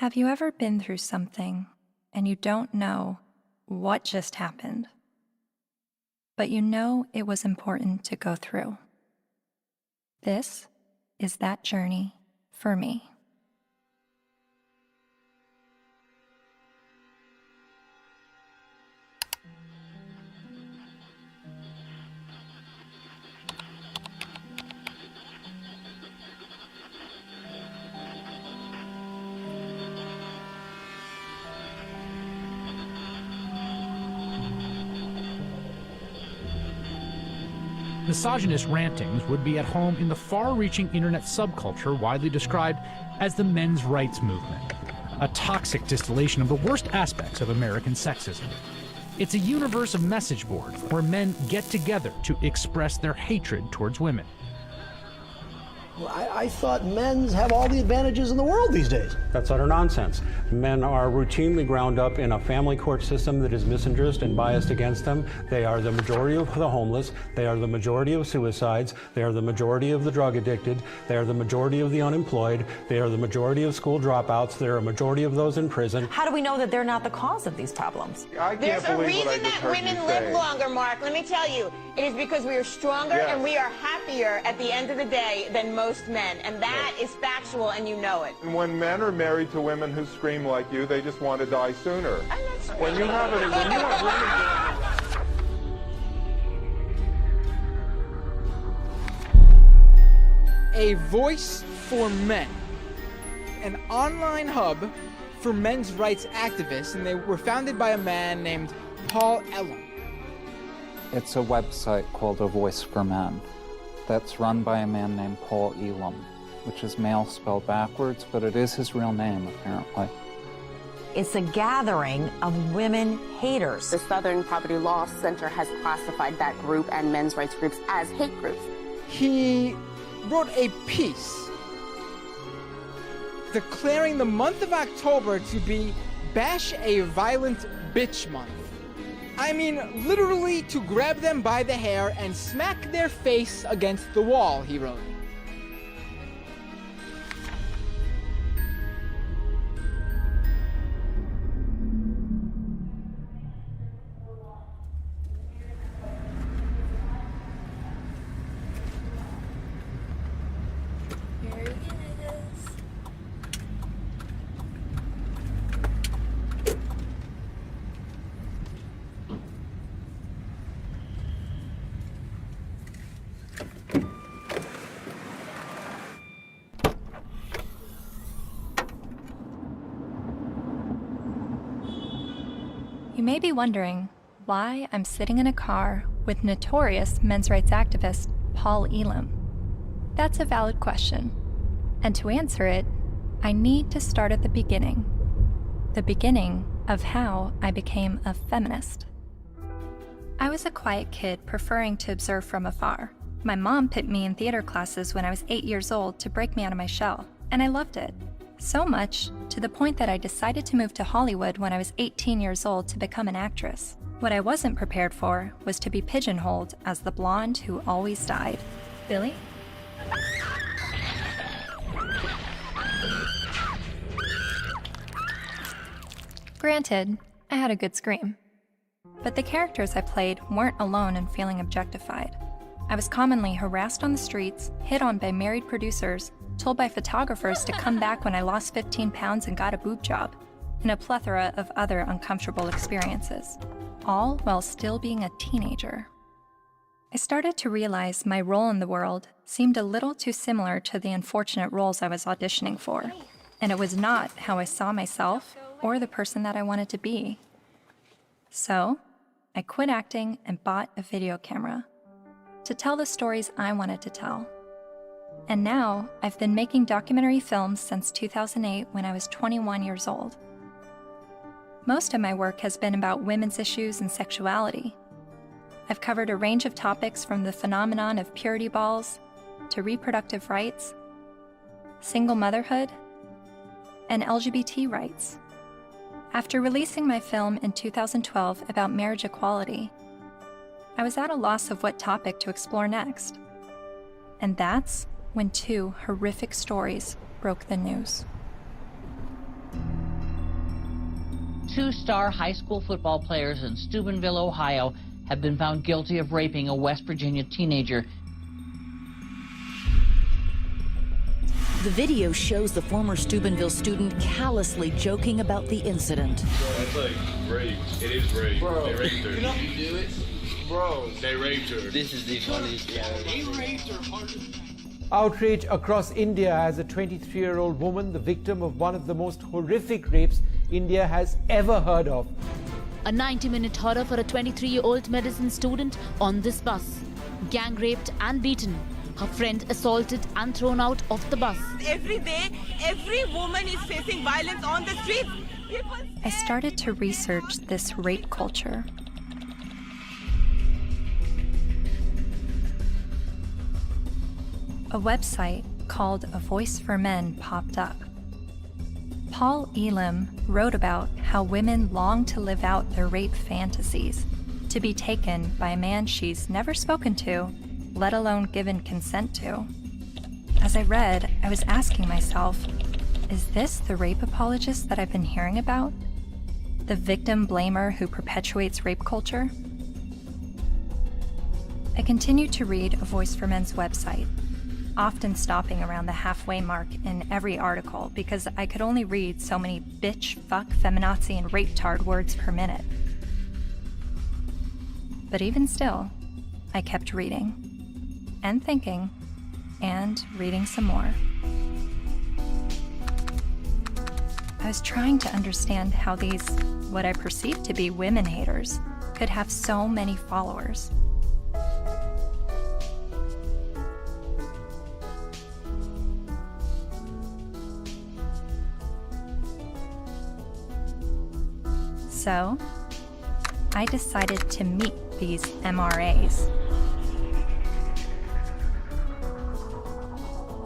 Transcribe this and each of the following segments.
Have you ever been through something and you don't know what just happened, but you know it was important to go through? This is that journey for me. Misogynist rantings would be at home in the far-reaching internet subculture widely described as the men's rights movement, a toxic distillation of the worst aspects of American sexism. It's a universe of message boards where men get together to express their hatred towards women. I thought men's have all the advantages in the world these days. That's utter nonsense. Men are routinely ground up in a family court system that is misandrist and biased against them. They are the majority of the homeless. They are the majority of suicides. They are the majority of the drug addicted. They are the majority of the unemployed. They are the majority of school dropouts. They are a majority of those in prison. How do we know that they're not the cause of these problems? There's a reason that women live longer, Mark. Let me tell you. It is because we are stronger and we are happier at the end of the day than most men. And that is factual, and you know it. And when men are married to women who scream like you, they just want to die sooner. When you have A voice for men, an online hub for men's rights activists, and they were founded by a man named Paul Elam. It's a website called A Voice for Men that's run by a man named Paul Elam, which is male spelled backwards, but it is his real name, apparently. It's a gathering of women haters. The Southern Poverty Law Center has classified that group and men's rights groups as hate groups. He wrote a piece declaring the month of October to be Bash a Violent Bitch Month. I mean, literally to grab them by the hair and smack their face against the wall, he wrote. You may be wondering why I'm sitting in a car with notorious men's rights activist Paul Elam. That's a valid question, and to answer it, I need to start at the beginning of how I became a feminist. I was a quiet kid preferring to observe from afar. My mom put me in theater classes when I was 8 years old to break me out of my shell, and I loved it. So much, to the point that I decided to move to Hollywood when I was 18 years old to become an actress. What I wasn't prepared for was to be pigeonholed as the blonde who always died. Billy? Granted, I had a good scream. But the characters I played weren't alone in feeling objectified. I was commonly harassed on the streets, hit on by married producers, told by photographers to come back when I lost 15 pounds and got a boob job, and a plethora of other uncomfortable experiences, all while still being a teenager. I started to realize my role in the world seemed a little too similar to the unfortunate roles I was auditioning for, and it was not how I saw myself or the person that I wanted to be. So, I quit acting and bought a video camera to tell the stories I wanted to tell. And now, I've been making documentary films since 2008 when I was 21 years old. Most of my work has been about women's issues and sexuality. I've covered a range of topics from the phenomenon of purity balls to reproductive rights, single motherhood, and LGBT rights. After releasing my film in 2012 about marriage equality, I was at a loss of what topic to explore next. And that's when two horrific stories broke the news. two-star high school football players in Steubenville, Ohio, have been found guilty of raping a West Virginia teenager. The video shows the former Steubenville student callously joking about the incident. That's like rape. It is rape. Bro, they raped her. You know you do it? Bro. They raped her. This is the funniest thing. He raped her. Outrage across India as a 23-year-old woman, the victim of one of the most horrific rapes India has ever heard of. A 90-minute horror for a 23-year-old medicine student on this bus. Gang raped and beaten. Her friend assaulted and thrown out of the bus. Every day, every woman is facing violence on the streets. I started to research this rape culture. A website called A Voice for Men popped up. Paul Elam wrote about how women long to live out their rape fantasies, to be taken by a man she's never spoken to, let alone given consent to. As I read, I was asking myself, is this the rape apologist that I've been hearing about? The victim blamer who perpetuates rape culture? I continued to read A Voice for Men's website, often stopping around the halfway mark in every article because I could only read so many bitch, fuck, feminazi, and rape-tard words per minute. But even still, I kept reading, and thinking, and reading some more. I was trying to understand how these, what I perceived to be women haters, could have so many followers. So, I decided to meet these MRAs.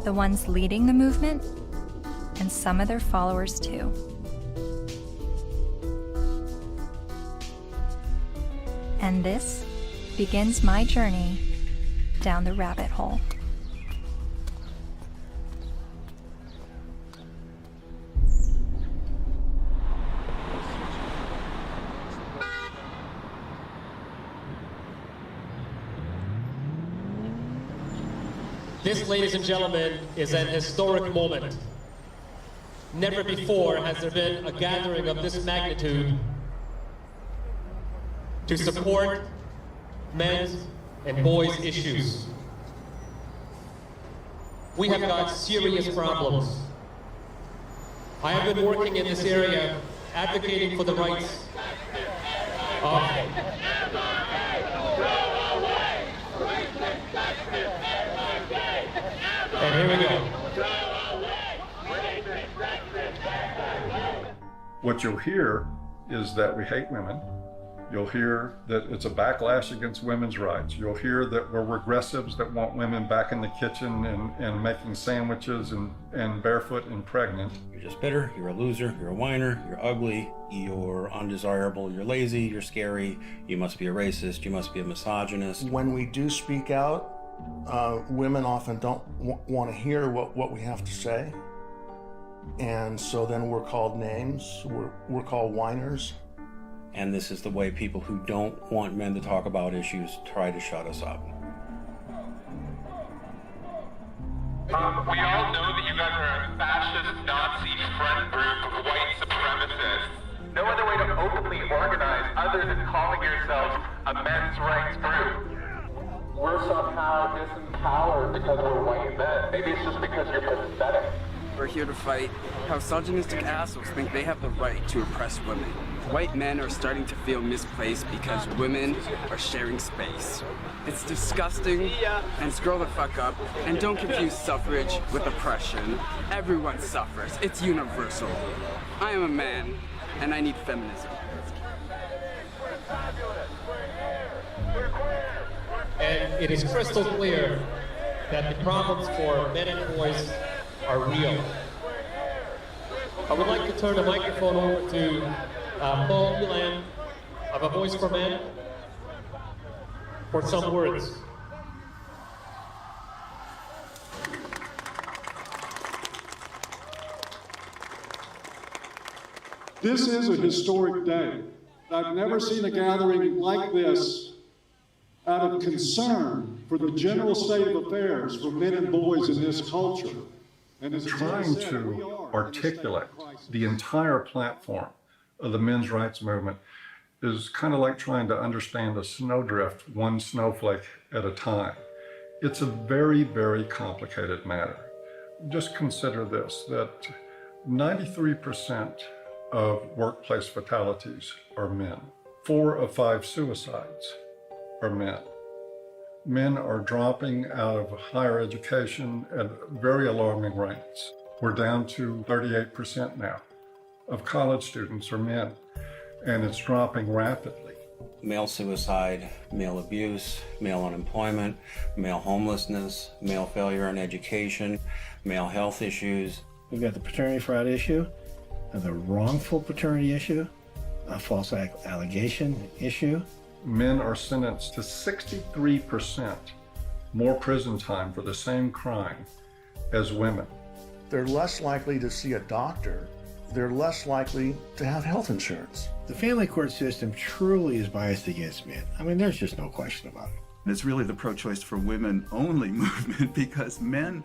The ones leading the movement, and some of their followers too. And this begins my journey down the rabbit hole. This, ladies and gentlemen, is an historic moment. Never before has there been a gathering of this magnitude to support men's and boys' issues. We have got serious problems. I have been working in this area advocating for the rights of and here we go. What you'll hear is that we hate women. You'll hear that it's a backlash against women's rights. You'll hear that we're regressives that want women back in the kitchen and making sandwiches and barefoot and pregnant. You're just bitter, you're a loser, you're a whiner, you're ugly, you're undesirable, you're lazy, you're scary, you must be a racist, you must be a misogynist. When we do speak out, women often don't want to hear what we have to say. And so then we're called names, we're called whiners. And this is the way people who don't want men to talk about issues try to shut us up. We all know that you guys are a fascist, Nazi friend group of white supremacists. No other way to openly organize other than calling yourselves a men's rights group. We're somehow disempowered because we're white men. Maybe it's just because you're pathetic. We're here to fight how misogynistic assholes think they have the right to oppress women. White men are starting to feel misplaced because women are sharing space. It's disgusting, and scroll the fuck up, and don't confuse suffrage with oppression. Everyone suffers, it's universal. I am a man, and I need feminism. And it is crystal clear that the problems for men and boys are real. I would like to turn the microphone over to Paul Elam of A Voice for Men for some words. This is a historic day. I've never seen a gathering like this out of concern for the general state of affairs for men and boys in this culture. And as Trying to articulate the entire platform of the men's rights movement is kind of like trying to understand a snowdrift one snowflake at a time. It's a very, very complicated matter. Just consider this, that 93% of workplace fatalities are men. 4 of 5 suicides are men. Men are dropping out of higher education at very alarming rates. We're down to 38% now of college students are men, and it's dropping rapidly. Male suicide, male abuse, male unemployment, male homelessness, male failure in education, male health issues. We've got the paternity fraud issue, the wrongful paternity issue, a false allegation issue. Men are sentenced to 63% more prison time for the same crime as women. They're less likely to see a doctor. They're less likely to have health insurance. The family court system truly is biased against men. I mean, there's just no question about it. It's really the pro-choice for women only movement because men,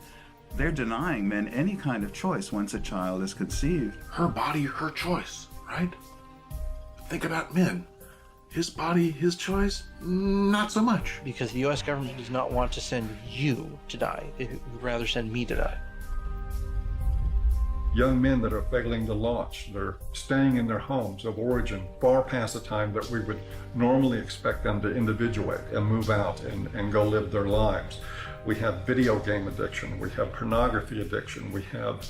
they're denying men any kind of choice once a child is conceived. Her body, her choice, right? Think about men. His body, his choice, not so much. Because the U.S. government does not want to send you to die. They would rather send me to die. Young men that are failing to launch, they're staying in their homes of origin far past the time that we would normally expect them to individuate and move out and go live their lives. We have video game addiction, we have pornography addiction, we have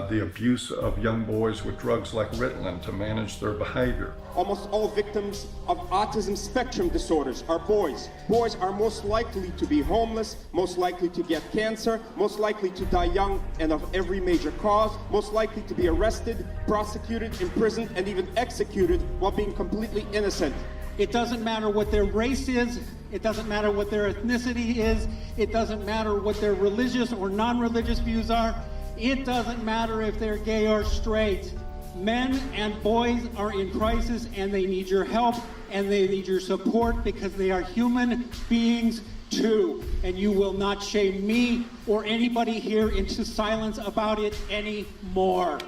the abuse of young boys with drugs like Ritalin to manage their behavior. Almost all victims of autism spectrum disorders are boys. Boys are most likely to be homeless, most likely to get cancer, most likely to die young and of every major cause, most likely to be arrested, prosecuted, imprisoned, and even executed while being completely innocent. It doesn't matter what their race is, it doesn't matter what their ethnicity is, it doesn't matter what their religious or non-religious views are. It doesn't matter if they're gay or straight. Men and boys are in crisis and they need your help and they need your support because they are human beings too. And you will not shame me or anybody here into silence about it anymore.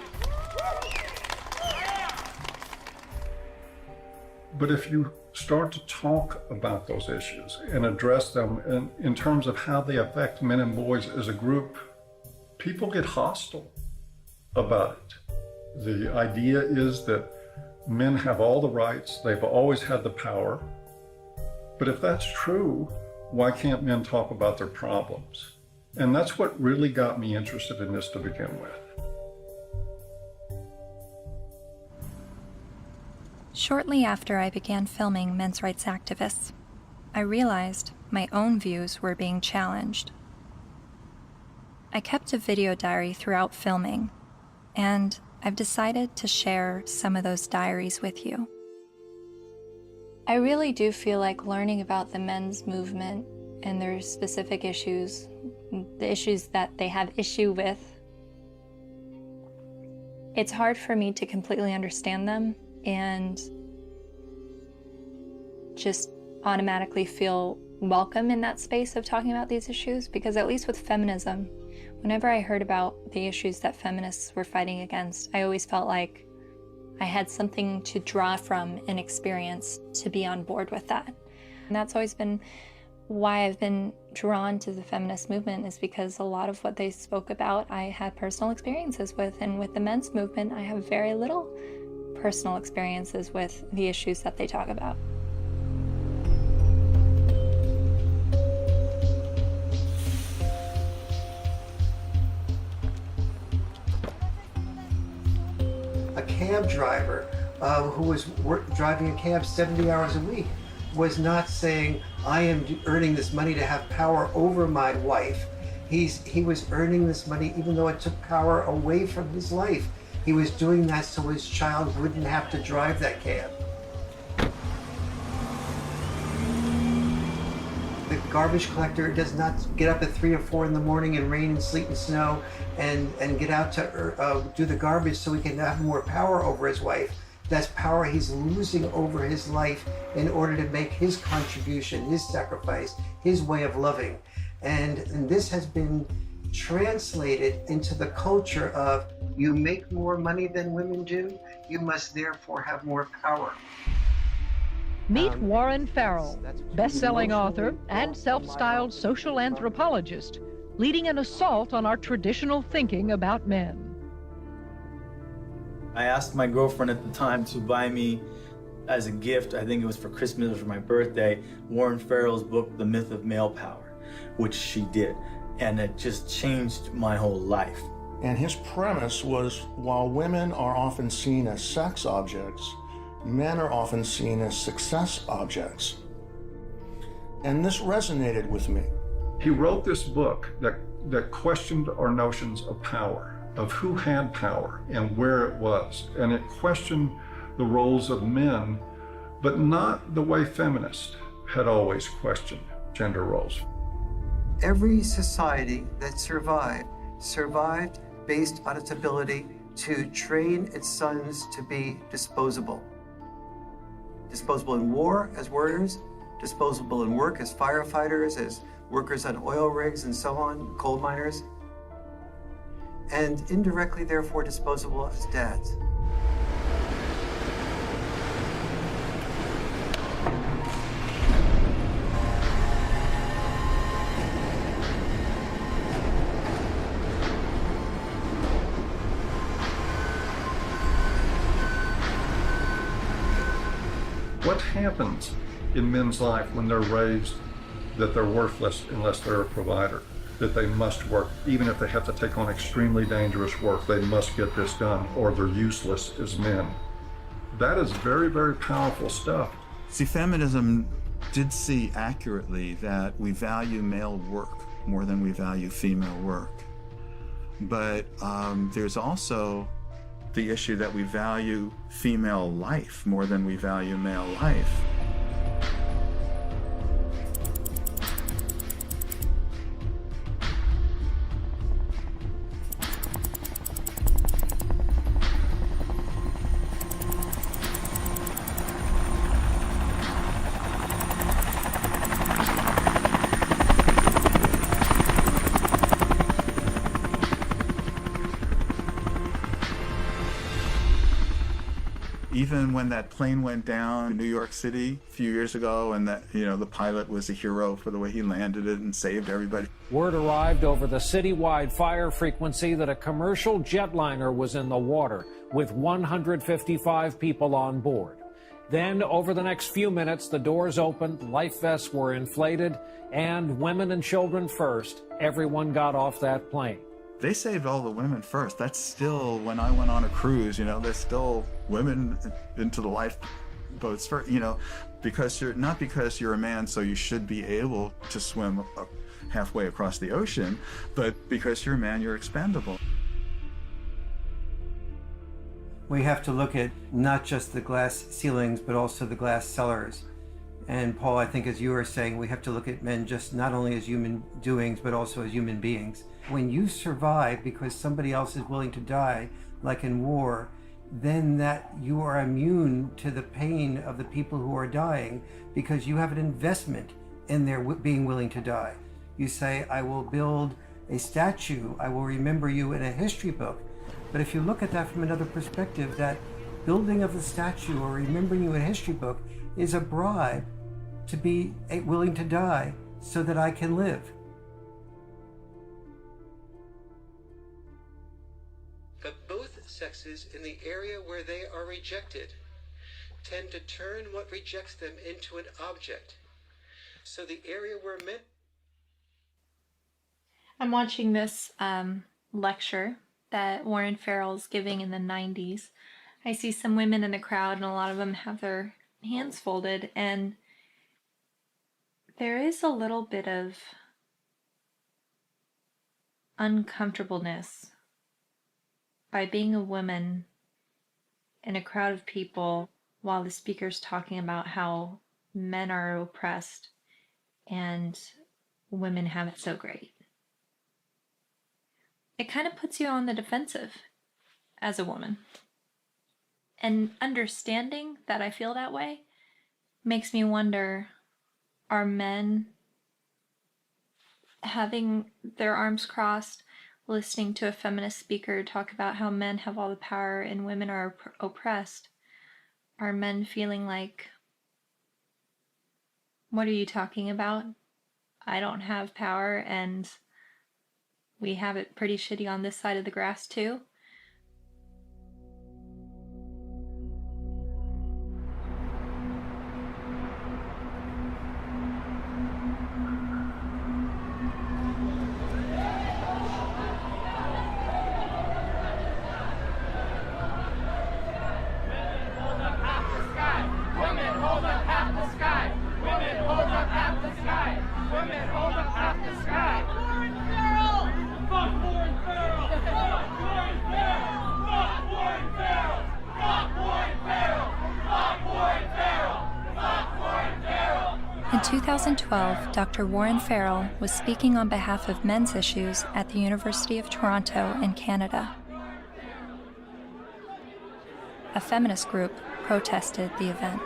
But if you start to talk about those issues and address them in terms of how they affect men and boys as a group, people get hostile about it. The idea is that men have all the rights, they've always had the power. But if that's true, why can't men talk about their problems? And that's what really got me interested in this to begin with. Shortly after I began filming men's rights activists, I realized my own views were being challenged. I kept a video diary throughout filming, and I've decided to share some of those diaries with you. I really do feel like learning about the men's movement and their specific issues, the issues that they have issue with, it's hard for me to completely understand them and just automatically feel welcome in that space of talking about these issues, because at least with feminism, whenever I heard about the issues that feminists were fighting against, I always felt like I had something to draw from and experience to be on board with that. And that's always been why I've been drawn to the feminist movement, is because a lot of what they spoke about I had personal experiences with, and with the men's movement I have very little personal experiences with the issues that they talk about. A cab driver who was driving a cab 70 hours a week was not saying, I am earning this money to have power over my wife. He was earning this money even though it took power away from his life. He was doing that so his child wouldn't have to drive that cab. The garbage collector does not get up at 3 or 4 in the morning in rain and sleet and snow and get out to do the garbage so he can have more power over his wife. That's power he's losing over his life in order to make his contribution, his sacrifice, his way of loving. And this has been translated into the culture of, you make more money than women do, you must therefore have more power. Meet Warren Farrell, best-selling author and self-styled social anthropologist, leading an assault on our traditional thinking about men. I asked my girlfriend at the time to buy me as a gift, I think it was for Christmas or for my birthday, Warren Farrell's book, The Myth of Male Power, which she did. And it just changed my whole life. And his premise was, while women are often seen as sex objects, men are often seen as success objects. And this resonated with me. He wrote this book that questioned our notions of power, of who had power and where it was. And it questioned the roles of men, but not the way feminists had always questioned gender roles. Every society that survived based on its ability to train its sons to be disposable. Disposable in war as warriors, disposable in work as firefighters, as workers on oil rigs and so on, coal miners, and indirectly, therefore, disposable as dads. What happens in men's life when they're raised that they're worthless unless they're a provider, that they must work, even if they have to take on extremely dangerous work, they must get this done or they're useless as men? That is very, very powerful stuff. See, feminism did see accurately that we value male work more than we value female work. But there's also the issue that we value female life more than we value male life. Even when that plane went down in New York City a few years ago, and that, the pilot was a hero for the way he landed it and saved everybody. Word arrived over the citywide fire frequency that a commercial jetliner was in the water with 155 people on board. Then, over the next few minutes, the doors opened, life vests were inflated, and women and children first, everyone got off that plane. They saved all the women first. That's still, when I went on a cruise, there's still women into the lifeboats first, because not because you're a man, so you should be able to swim halfway across the ocean, but because you're a man, you're expendable. We have to look at not just the glass ceilings, but also the glass cellars. And Paul, I think as you were saying, we have to look at men just not only as human doings, but also as human beings. When you survive because somebody else is willing to die, like in war, then that you are immune to the pain of the people who are dying because you have an investment in their being willing to die. You say, I will build a statue, I will remember you in a history book. But if you look at that from another perspective, that building of the statue or remembering you in a history book is a bribe to be willing to die so that I can live. But both sexes, in the area where they are rejected, tend to turn what rejects them into an object. So the area where men... I'm watching this lecture that Warren Farrell's giving in the 90s. I see some women in the crowd, and a lot of them have their hands folded, and there is a little bit of uncomfortableness by being a woman in a crowd of people while the speaker's talking about how men are oppressed and women have it so great. It kind of puts you on the defensive as a woman. And understanding that I feel that way makes me wonder, are men having their arms crossed, listening to a feminist speaker talk about how men have all the power and women are oppressed? Are men feeling like, what are you talking about? I don't have power and we have it pretty shitty on this side of the grass too? In 2012, Dr. Warren Farrell was speaking on behalf of men's issues at the University of Toronto in Canada. A feminist group protested the event.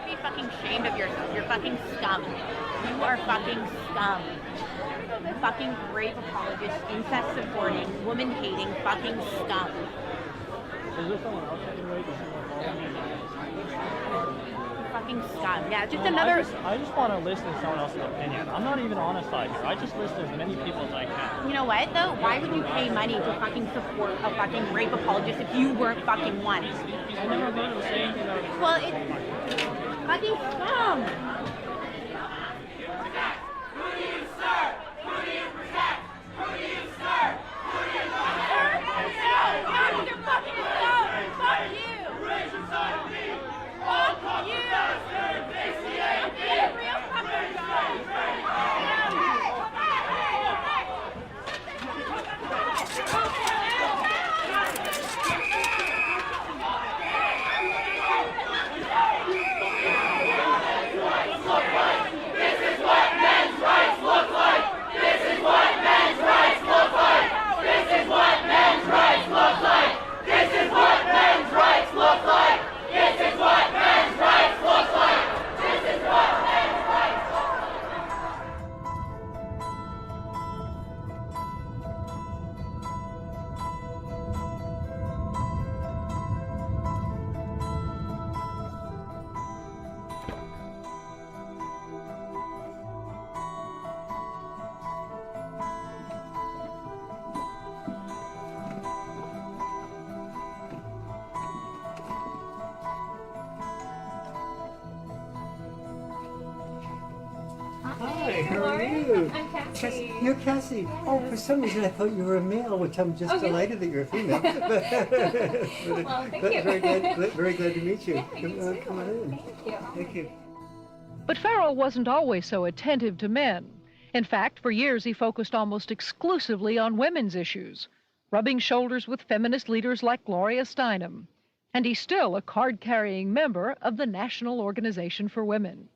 Be fucking ashamed of yourself. You're fucking scum. You are fucking scum. Fucking rape apologist, incest supporting, woman hating, fucking scum. Is there someone else that can rate? Fucking scum. Yeah, just another. I just want to listen to someone else's opinion. I'm not even on a side here. I just listen to as many people as I can. You know what though? Why would you pay money to fucking support a fucking rape apologist if you weren't fucking one? I never heard him say anything about it. Well, it's fucking scum. Hi, how are you? I'm Cassie. You're Cassie. Oh, for some reason I thought you were a male, which I'm just delighted that you're a female. Well, thank you. Very glad to meet you. Come on in. Thank you. Thank you. But Farrell wasn't always so attentive to men. In fact, for years he focused almost exclusively on women's issues, rubbing shoulders with feminist leaders like Gloria Steinem. And he's still a card-carrying member of the National Organization for Women.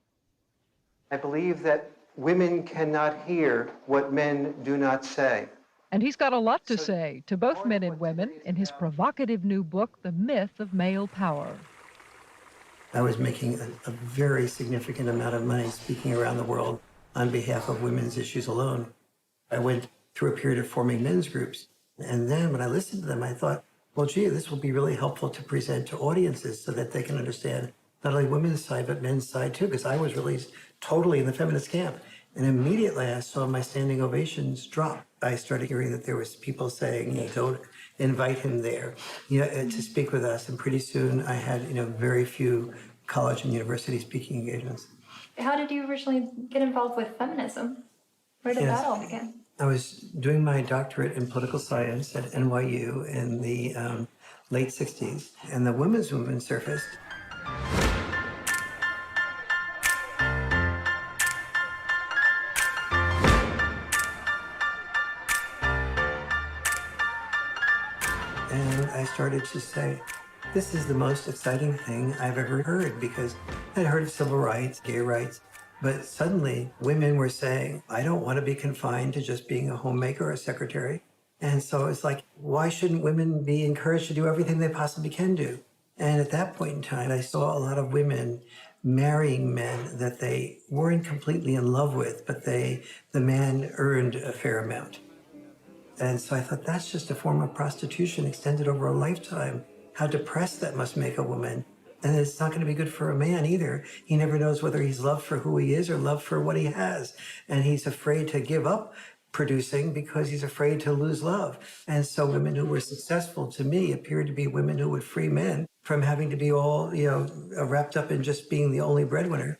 I believe that women cannot hear what men do not say. And he's got a lot to say to both men and women in his provocative new book, The Myth of Male Power. I was making a very significant amount of money speaking around the world on behalf of women's issues alone. I went through a period of forming men's groups. And then when I listened to them, I thought, well, gee, this will be really helpful to present to audiences so that they can understand not only women's side, but men's side too, because I was really totally in the feminist camp. And immediately I saw my standing ovations drop. I started hearing that there was people saying, don't invite him there, to speak with us. And pretty soon I had, very few college and university speaking engagements. How did you originally get involved with feminism? Where did that all begin? I was doing my doctorate in political science at NYU in the late 60s, and the women's movement surfaced. And I started to say, this is the most exciting thing I've ever heard, because I'd heard of civil rights, gay rights, But suddenly, women were saying, I don't want to be confined to just being a homemaker or a secretary. And so it's like, why shouldn't women be encouraged to do everything they possibly can do? And at that point in time, I saw a lot of women marrying men that they weren't completely in love with, but the man earned a fair amount. And so I thought, that's just a form of prostitution extended over a lifetime. How depressed that must make a woman. And it's not going to be good for a man either. He never knows whether he's loved for who he is or loved for what he has. And he's afraid to give up producing because he's afraid to lose love. And so women who were successful to me appeared to be women who would free men from having to be all, wrapped up in just being the only breadwinner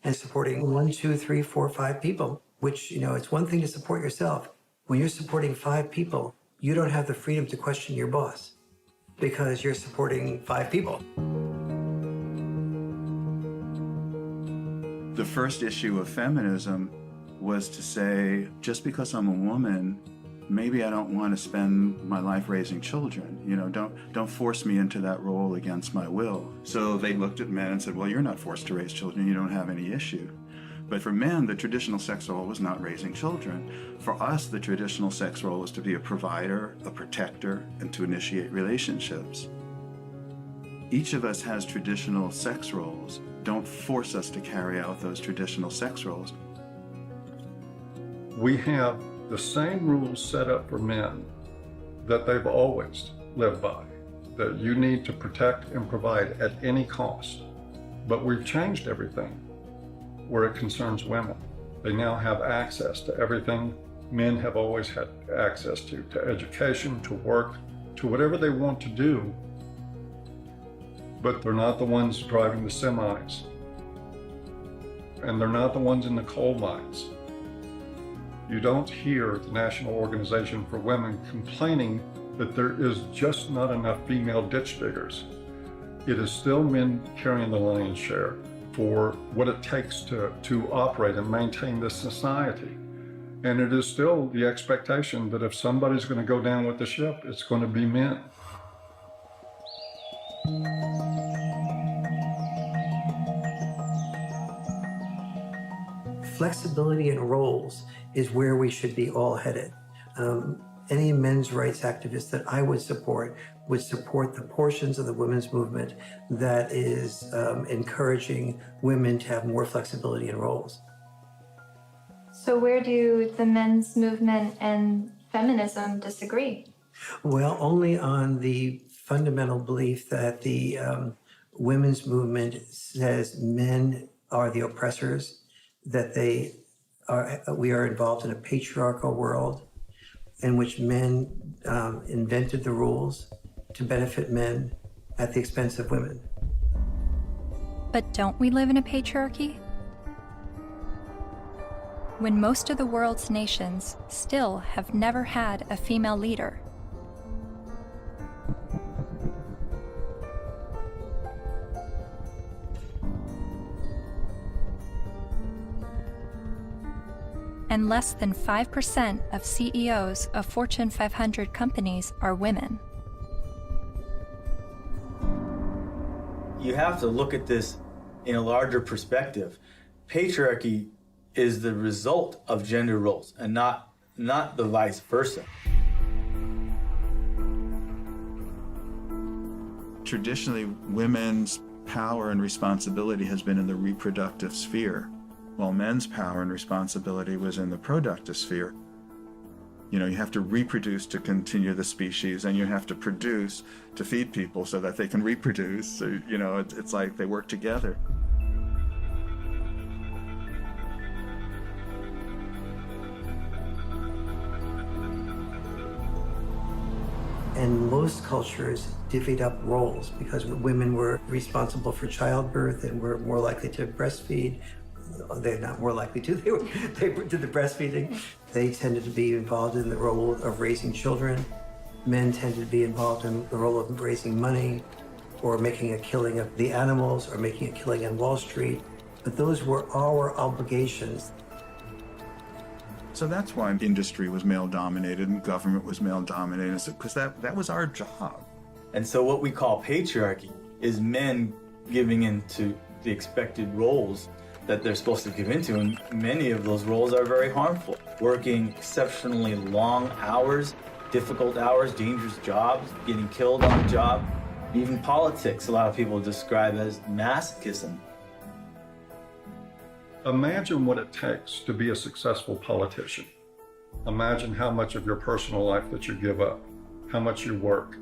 and supporting 1, 2, 3, 4, 5 people, which, it's one thing to support yourself. When you're supporting 5 people, you don't have the freedom to question your boss because you're supporting 5 people. The first issue of feminism was to say, just because I'm a woman, maybe I don't want to spend my life raising children. Don't force me into that role against my will. So they looked at men and said, well, you're not forced to raise children. You don't have any issue. But for men, the traditional sex role was not raising children. For us, the traditional sex role was to be a provider, a protector, and to initiate relationships. Each of us has traditional sex roles. Don't force us to carry out those traditional sex roles. We have the same rules set up for men that they've always lived by, that you need to protect and provide at any cost. But we've changed everything where it concerns women. They now have access to everything men have always had access to education, to work, to whatever they want to do. But they're not the ones driving the semis. And they're not the ones in the coal mines. You don't hear the National Organization for Women complaining that there is just not enough female ditch diggers. It is still men carrying the lion's share for what it takes to operate and maintain this society. And it is still the expectation that if somebody's going to go down with the ship, it's going to be men. Flexibility in roles is where we should be all headed. Any men's rights activist that I would support the portions of the women's movement that is encouraging women to have more flexibility in roles. So where do the men's movement and feminism disagree? Well, only on the fundamental belief that the women's movement says men are the oppressors, that we are involved in a patriarchal world in which men invented the rules to benefit men at the expense of women. But don't we live in a patriarchy? When most of the world's nations still have never had a female leader. And less than 5% of CEOs of Fortune 500 companies are women. You have to look at this in a larger perspective. Patriarchy is the result of gender roles and not the vice versa. Traditionally, women's power and responsibility has been in the reproductive sphere, while men's power and responsibility was in the productive sphere. You have to reproduce to continue the species, and you have to produce to feed people so that they can reproduce. So, it's like they work together. And most cultures divvied up roles because women were responsible for childbirth and were more likely to breastfeed. They're not more likely to, they did the breastfeeding. They tended to be involved in the role of raising children. Men tended to be involved in the role of raising money or making a killing of the animals or making a killing on Wall Street. But those were our obligations. So that's why industry was male-dominated and government was male-dominated, because that was our job. And so what we call patriarchy is men giving into the expected roles that they're supposed to give into, and many of those roles are very harmful. Working exceptionally long hours, difficult hours, dangerous jobs, getting killed on the job. Even politics, a lot of people describe as masochism. Imagine what it takes to be a successful politician. Imagine how much of your personal life that you give up, how much you work,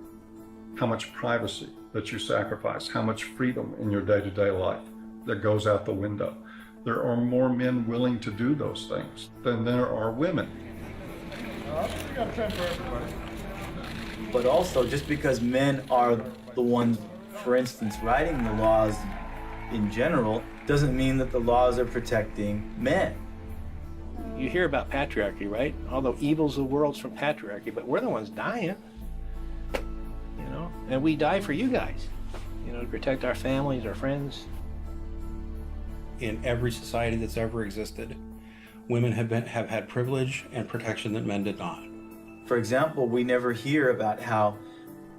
how much privacy that you sacrifice, how much freedom in your day-to-day life that goes out the window. There are more men willing to do those things than there are women. But also, just because men are the ones, for instance, writing the laws in general, doesn't mean that the laws are protecting men. You hear about patriarchy, right? All the evils of the world's from patriarchy, but we're the ones dying, you know? And we die for you guys, you know, to protect our families, our friends. In every society that's ever existed, women have had privilege and protection that men did not. For example, we never hear about how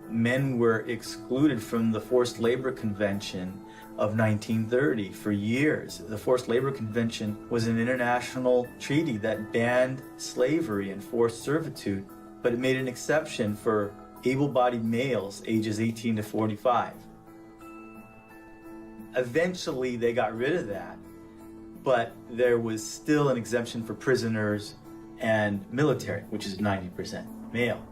men were excluded from the Forced Labor Convention of 1930 for years. The Forced Labor Convention was an international treaty that banned slavery and forced servitude, but it made an exception for able-bodied males ages 18 to 45. Eventually, they got rid of that, but there was still an exemption for prisoners and military, which is 90% male.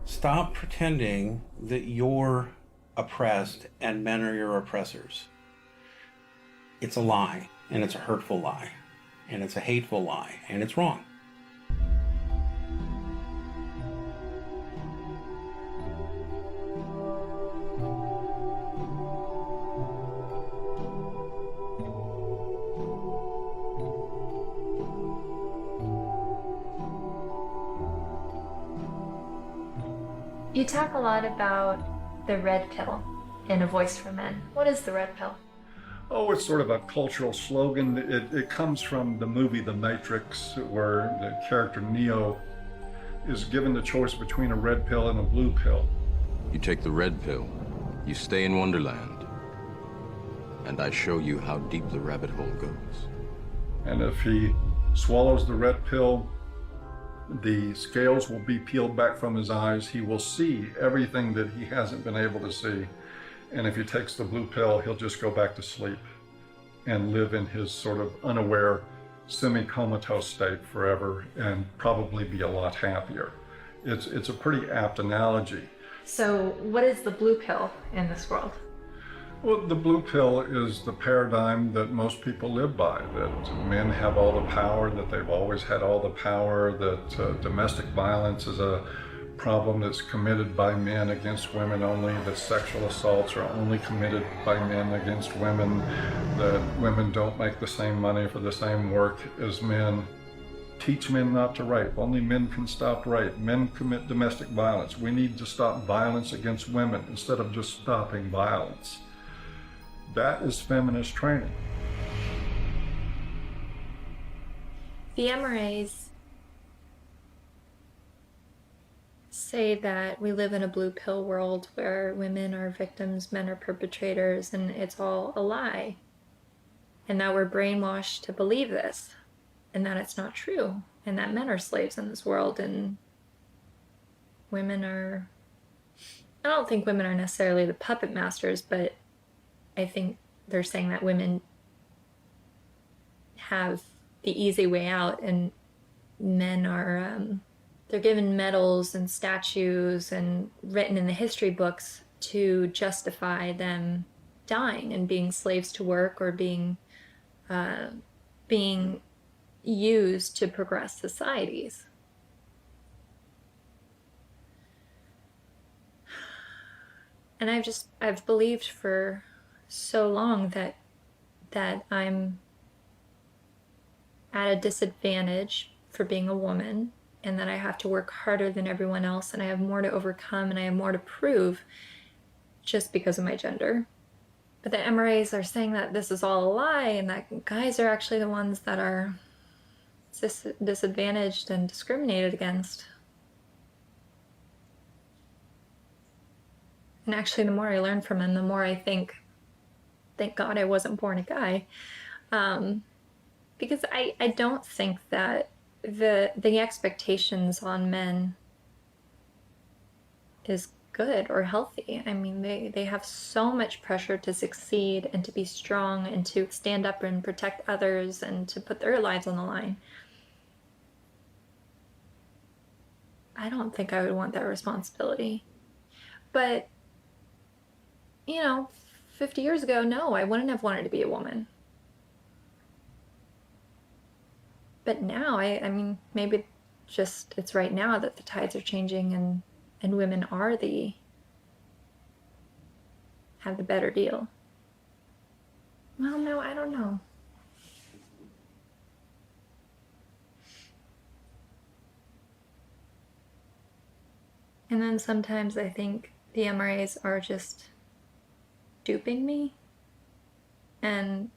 Stop pretending that you're oppressed and men are your oppressors. It's a lie, and it's a hurtful lie, and it's a hateful lie, and it's wrong. You talk a lot about the red pill in A Voice for Men. What is the red pill? Oh, it's sort of a cultural slogan. It comes from the movie The Matrix, where the character Neo is given the choice between a red pill and a blue pill. You take the red pill, you stay in Wonderland, and I show you how deep the rabbit hole goes. And if he swallows the red pill, the scales will be peeled back from his eyes. He will see everything that he hasn't been able to see. And if he takes the blue pill, he'll just go back to sleep and live in his sort of unaware, semi-comatose state forever and probably be a lot happier. It's a pretty apt analogy. So what is the blue pill in this world? Well, the blue pill is the paradigm that most people live by, that men have all the power, that they've always had all the power, that domestic violence is a problem that's committed by men against women only, that sexual assaults are only committed by men against women, that women don't make the same money for the same work as men. Teach men not to rape. Only men can stop rape. Men commit domestic violence. We need to stop violence against women instead of just stopping violence. That is feminist training. The MRAs say that we live in a blue pill world where women are victims, men are perpetrators, and it's all a lie. And that we're brainwashed to believe this, and that it's not true, and that men are slaves in this world, and women are... I don't think women are necessarily the puppet masters, but I think they're saying that women have the easy way out, and men are, they're given medals and statues and written in the history books to justify them dying and being slaves to work or being used to progress societies. And I've believed for so long that I'm at a disadvantage for being a woman, and that I have to work harder than everyone else, and I have more to overcome, and I have more to prove just because of my gender. But the MRAs are saying that this is all a lie, and that guys are actually the ones that are disadvantaged and discriminated against. And actually, the more I learn from him, the more I think thank God I wasn't born a guy. Because I don't think that the expectations on men is good or healthy. I mean, they have so much pressure to succeed and to be strong and to stand up and protect others and to put their lives on the line. I don't think I would want that responsibility. But, 50 years ago, no, I wouldn't have wanted to be a woman. But now, I mean, maybe just it's right now that the tides are changing and women have the better deal. Well, no, I don't know. And then sometimes I think the MRAs are just duping me and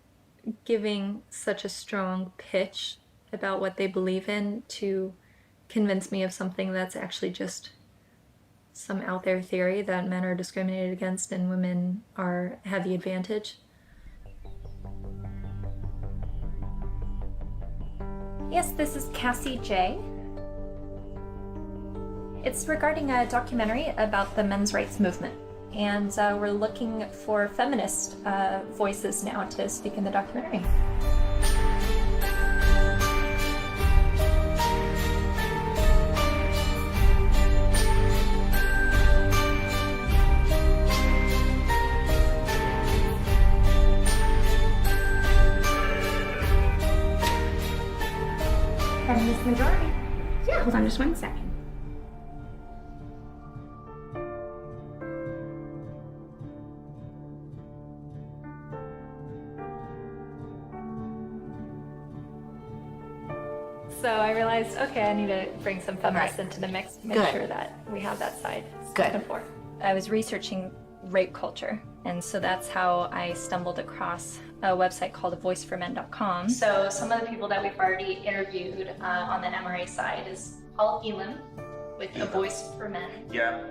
giving such a strong pitch about what they believe in to convince me of something that's actually just some out there theory that men are discriminated against and women have the advantage. Yes, this is Cassie J. It's regarding a documentary about the men's rights movement, and we're looking for feminist voices now to speak in the documentary. Feminist majority. Yeah, hold on just 1 second. So I realized, okay, I need to bring some feminists into the mix, make Good. sure that we have that side Good. spoken for. I was researching rape culture, and so that's how I stumbled across a website called voiceformen.com. So some of the people that we've already interviewed on the MRA side is Paul Elam with A Voice for Men. Yeah.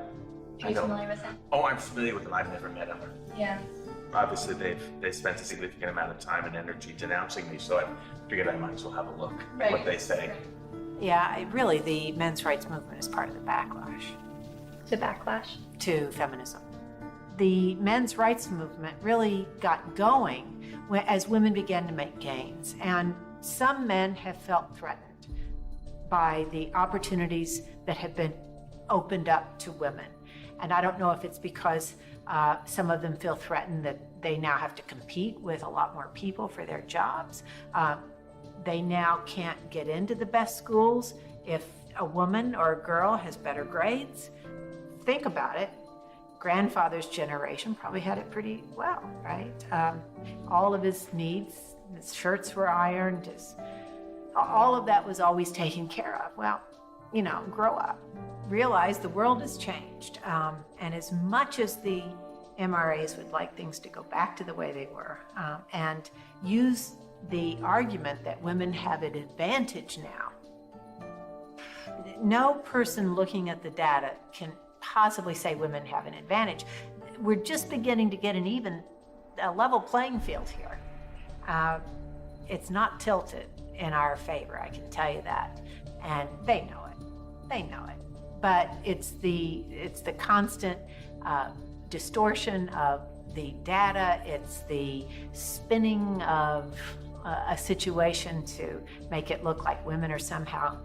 Are you familiar with him? Oh, I'm familiar with them. I've never met them. Yeah. Obviously, they've spent a significant amount of time and energy denouncing me, so I figured I might as well have a look at what they say. Yeah, really, the men's rights movement is part of the backlash. The backlash? To feminism. The men's rights movement really got going as women began to make gains, and some men have felt threatened by the opportunities that have been opened up to women. And I don't know if it's because some of them feel threatened that they now have to compete with a lot more people for their jobs. They now can't get into the best schools if a woman or a girl has better grades. Think about it. Grandfather's generation probably had it pretty well, right? All of his needs, his shirts were ironed, all of that was always taken care of. Well, grow up. Realize the world has changed. And as much as the MRAs would like things to go back to the way they were, and use the argument that women have an advantage now, no person looking at the data can possibly say women have an advantage. We're just beginning to get a level playing field here. It's not tilted in our favor, I can tell you that. And they know it. They know it. But it's the constant distortion of the data. It's the spinning of a situation to make it look like women are somehow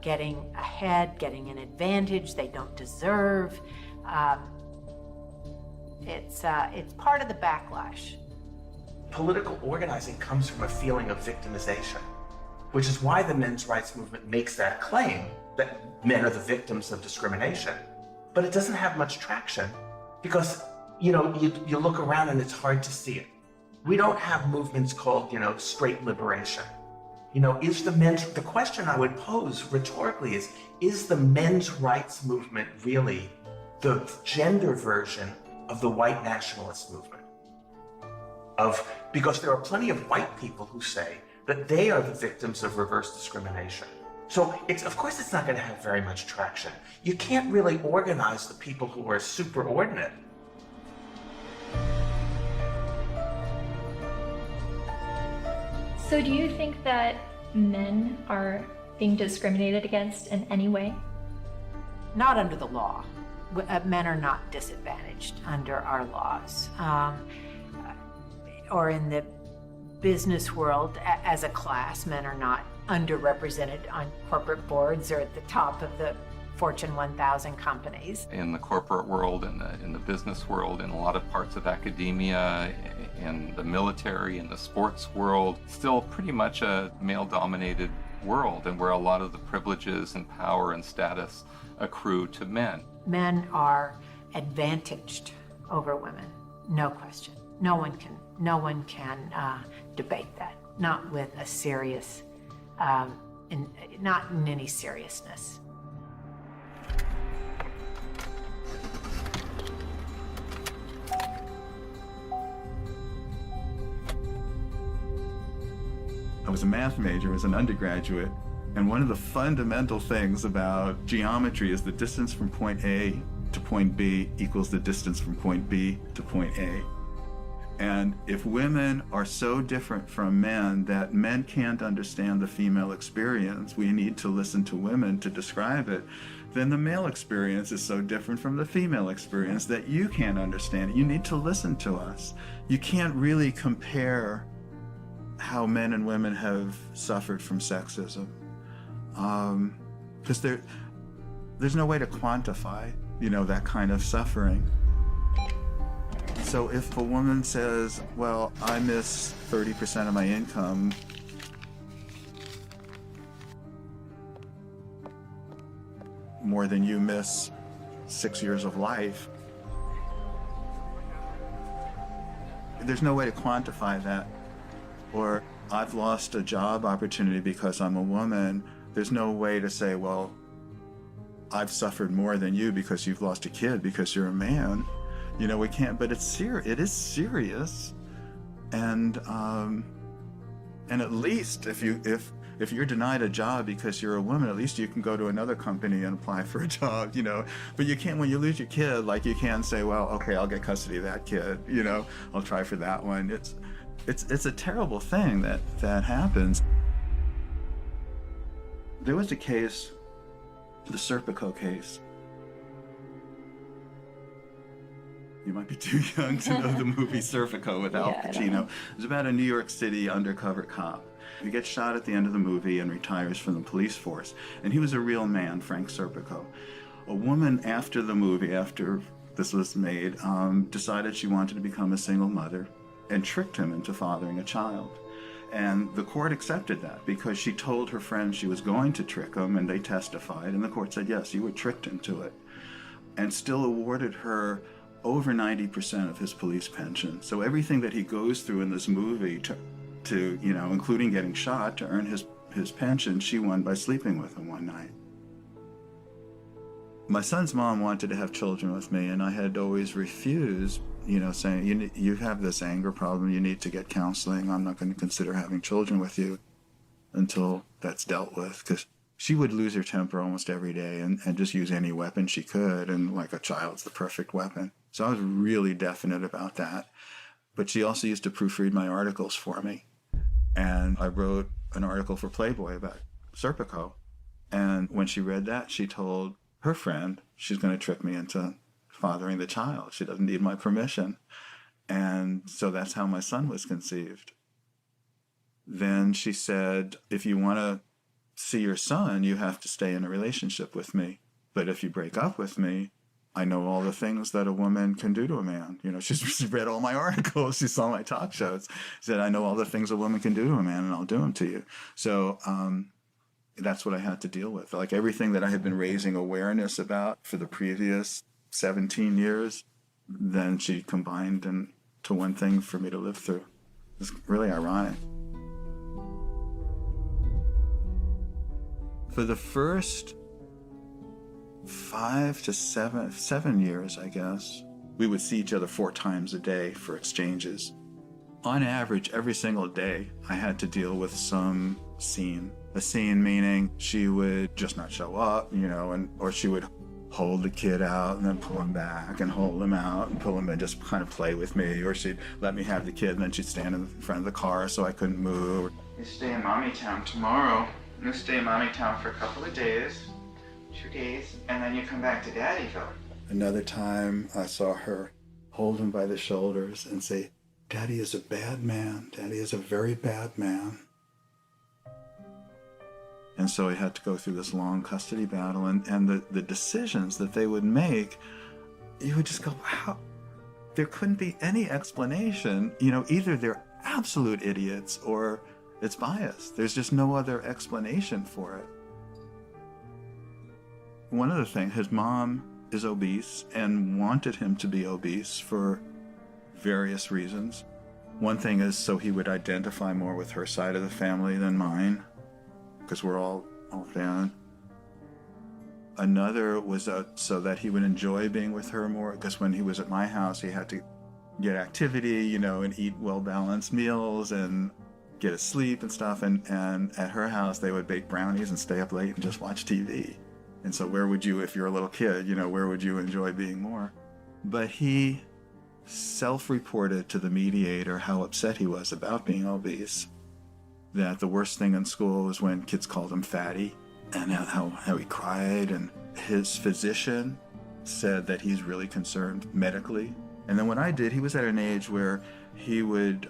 getting ahead, getting an advantage they don't deserve. It's part of the backlash. Political organizing comes from a feeling of victimization, which is why the men's rights movement makes that claim that men are the victims of discrimination. But it doesn't have much traction because, you look around and it's hard to see it. We don't have movements called, straight liberation. The question I would pose rhetorically is the men's rights movement really the gender version of the white nationalist movement? Because there are plenty of white people who say that they are the victims of reverse discrimination. So of course it's not going to have very much traction. You can't really organize the people who are superordinate. So do you think that men are being discriminated against in any way? Not under the law. Men are not disadvantaged under our laws. Or in the business world, as a class, men are not underrepresented on corporate boards or at the top of the Fortune 1000 companies. In the corporate world, in the business world, in a lot of parts of academia, in the military, in the sports world, still pretty much a male-dominated world, and where a lot of the privileges and power and status accrue to men. Men are advantaged over women, no question. No one can debate that, not with a serious, not in any seriousness. I was a math major as an undergraduate, and one of the fundamental things about geometry is the distance from point A to point B equals the distance from point B to point A. And if women are so different from men that men can't understand the female experience, we need to listen to women to describe it, then the male experience is so different from the female experience that you can't understand it. You need to listen to us. You can't really compare how men and women have suffered from sexism, because there's no way to quantify, that kind of suffering. So if a woman says, well, I miss 30% of my income, more than you miss 6 years of life, there's no way to quantify that. Or I've lost a job opportunity because I'm a woman. There's no way to say, well, I've suffered more than you because you've lost a kid because you're a man. We can't, but it's serious. It is serious. And at least if you're denied a job because you're a woman, at least you can go to another company and apply for a job, But you can't, when you lose your kid, like you can't say, well, okay, I'll get custody of that kid, I'll try for that one. It's a terrible thing that happens. There was a case, the Serpico case. You might be too young to know the movie Serpico with Al Pacino. It was about a New York City undercover cop. He gets shot at the end of the movie and retires from the police force. And he was a real man, Frank Serpico. A woman after the movie, after this was made, decided she wanted to become a single mother and tricked him into fathering a child. And the court accepted that because she told her friends she was going to trick him, and they testified, and the court said, yes, you were tricked into it, and still awarded her over 90% of his police pension. So everything that he goes through in this movie to including getting shot, to earn his pension, she won by sleeping with him one night. My son's mom wanted to have children with me, and I had always refused, saying, you have this anger problem, you need to get counseling. I'm not going to consider having children with you until that's dealt with, because she would lose her temper almost every day and just use any weapon she could, and like a child's the perfect weapon. So I was really definite about that. But she also used to proofread my articles for me. And I wrote an article for Playboy about Serpico. And when she read that, she told her friend she's going to trick me into fathering the child. She doesn't need my permission. And so that's how my son was conceived. Then she said, if you want to see your son, you have to stay in a relationship with me. But if you break up with me, I know all the things that a woman can do to a man. She's read all my articles. She saw my talk shows. She said, I know all the things a woman can do to a man, and I'll do them to you. So that's what I had to deal with. Like everything that I had been raising awareness about for the previous 17 years, then she combined into one thing for me to live through. It's really ironic. For the first 5 to 7 years, I guess, we would see each other 4 times a day for exchanges. On average, every single day, I had to deal with some scene. A scene meaning she would just not show up, or she would hold the kid out and then pull him back and hold him out and pull him and just kind of play with me, or she'd let me have the kid and then she'd stand in front of the car so I couldn't move. You stay in Mommy Town tomorrow. You stay in Mommy Town for a couple of days, 2 days, and then you come back to Daddyville. Another time I saw her hold him by the shoulders and say, Daddy is a bad man. Daddy is a very bad man. And so he had to go through this long custody battle, and the decisions that they would make, you would just go, wow, there couldn't be any explanation. You know, either they're absolute idiots or it's biased. There's just no other explanation for it. One other thing, his mom is obese and wanted him to be obese for various reasons. One thing is so he would identify more with her side of the family than mine, because we're all thin. Another was so that he would enjoy being with her more, because when he was at my house, he had to get activity, you know, and eat well-balanced meals and get his sleep and stuff. And at her house, they would bake brownies and stay up late and just watch TV. And so where would you, if you're a little kid, you know, where would you enjoy being more? But he self-reported to the mediator how upset he was about being obese, that the worst thing in school was when kids called him fatty, and how he cried. And his physician said that he's really concerned medically. And then when I did, he was at an age where he would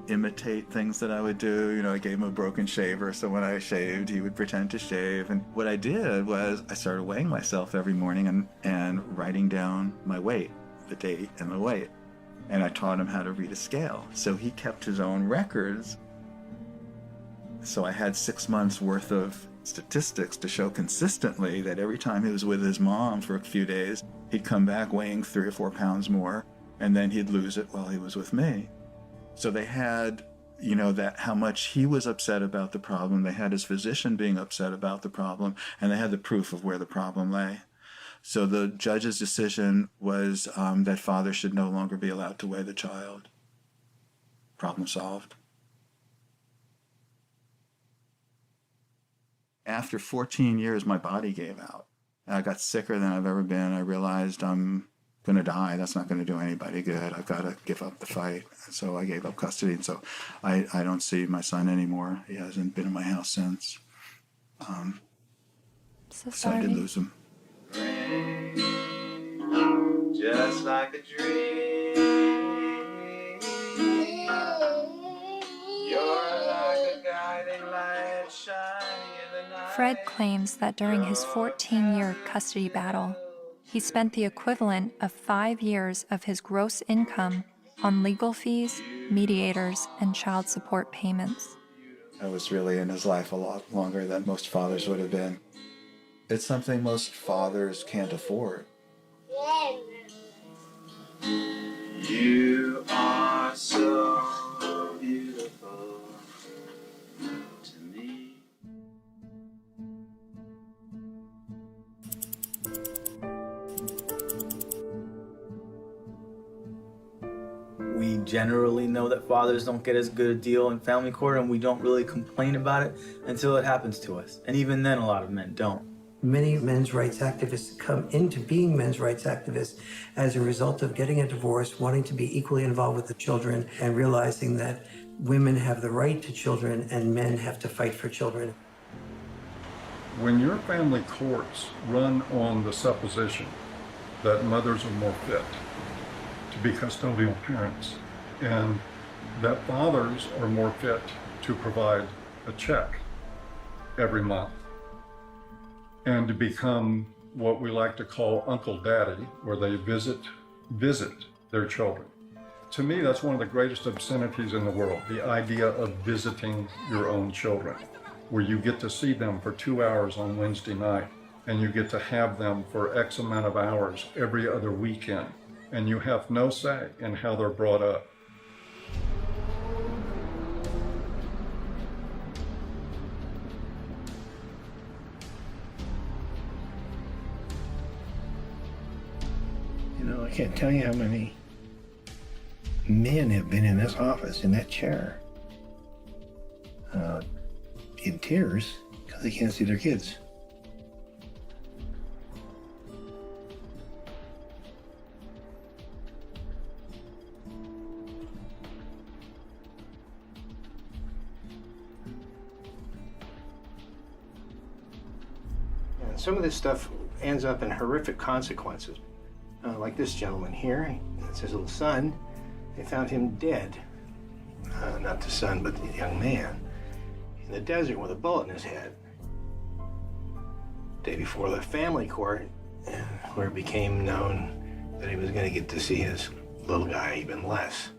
imitate things that I would do. You know, I gave him a broken shaver, so when I shaved, he would pretend to shave. And what I did was I started weighing myself every morning and writing down my weight, the date and the weight. And I taught him how to read a scale. So he kept his own records. So I had 6 months worth of statistics to show consistently that every time he was with his mom for a few days, he'd come back weighing 3 or 4 pounds more, and then he'd lose it while he was with me. So they had, you know, that how much he was upset about the problem. They had his physician being upset about the problem, and they had the proof of where the problem lay. So the judge's decision was that father should no longer be allowed to weigh the child. Problem solved. After 14 years, my body gave out. I got sicker than I've ever been. I realized I'm going to die. That's not going to do anybody good. I've got to give up the fight. So I gave up custody. And so I don't see my son anymore. He hasn't been in my house since. So I did lose him. Just like a dream. You're like a guiding light shining in the night. Fred claims that during his 14-year custody battle, he spent the equivalent of 5 years of his gross income on legal fees, mediators, and child support payments. I was really in his life a lot longer than most fathers would have been. It's something most fathers can't afford. You are so beautiful to me. We generally know that fathers don't get as good a deal in family court, and we don't really complain about it until it happens to us. And even then, a lot of men don't. Many men's rights activists come into being men's rights activists as a result of getting a divorce, wanting to be equally involved with the children, and realizing that women have the right to children and men have to fight for children. When your family courts run on the supposition that mothers are more fit to be custodial parents and that fathers are more fit to provide a check every month and to become what we like to call Uncle Daddy, where they visit their children. To me, that's one of the greatest obscenities in the world, the idea of visiting your own children, where you get to see them for 2 hours on Wednesday night, and you get to have them for X amount of hours every other weekend, and you have no say in how they're brought up. You know, I can't tell you how many men have been in this office, in that chair, in tears because they can't see their kids. some of this stuff ends up in horrific consequences. Like this gentleman here, it's his little son. They found him dead. Not the son, but the young man. In the desert with a bullet in his head. Day before the family court, where it became known that he was going to get to see his little guy even less.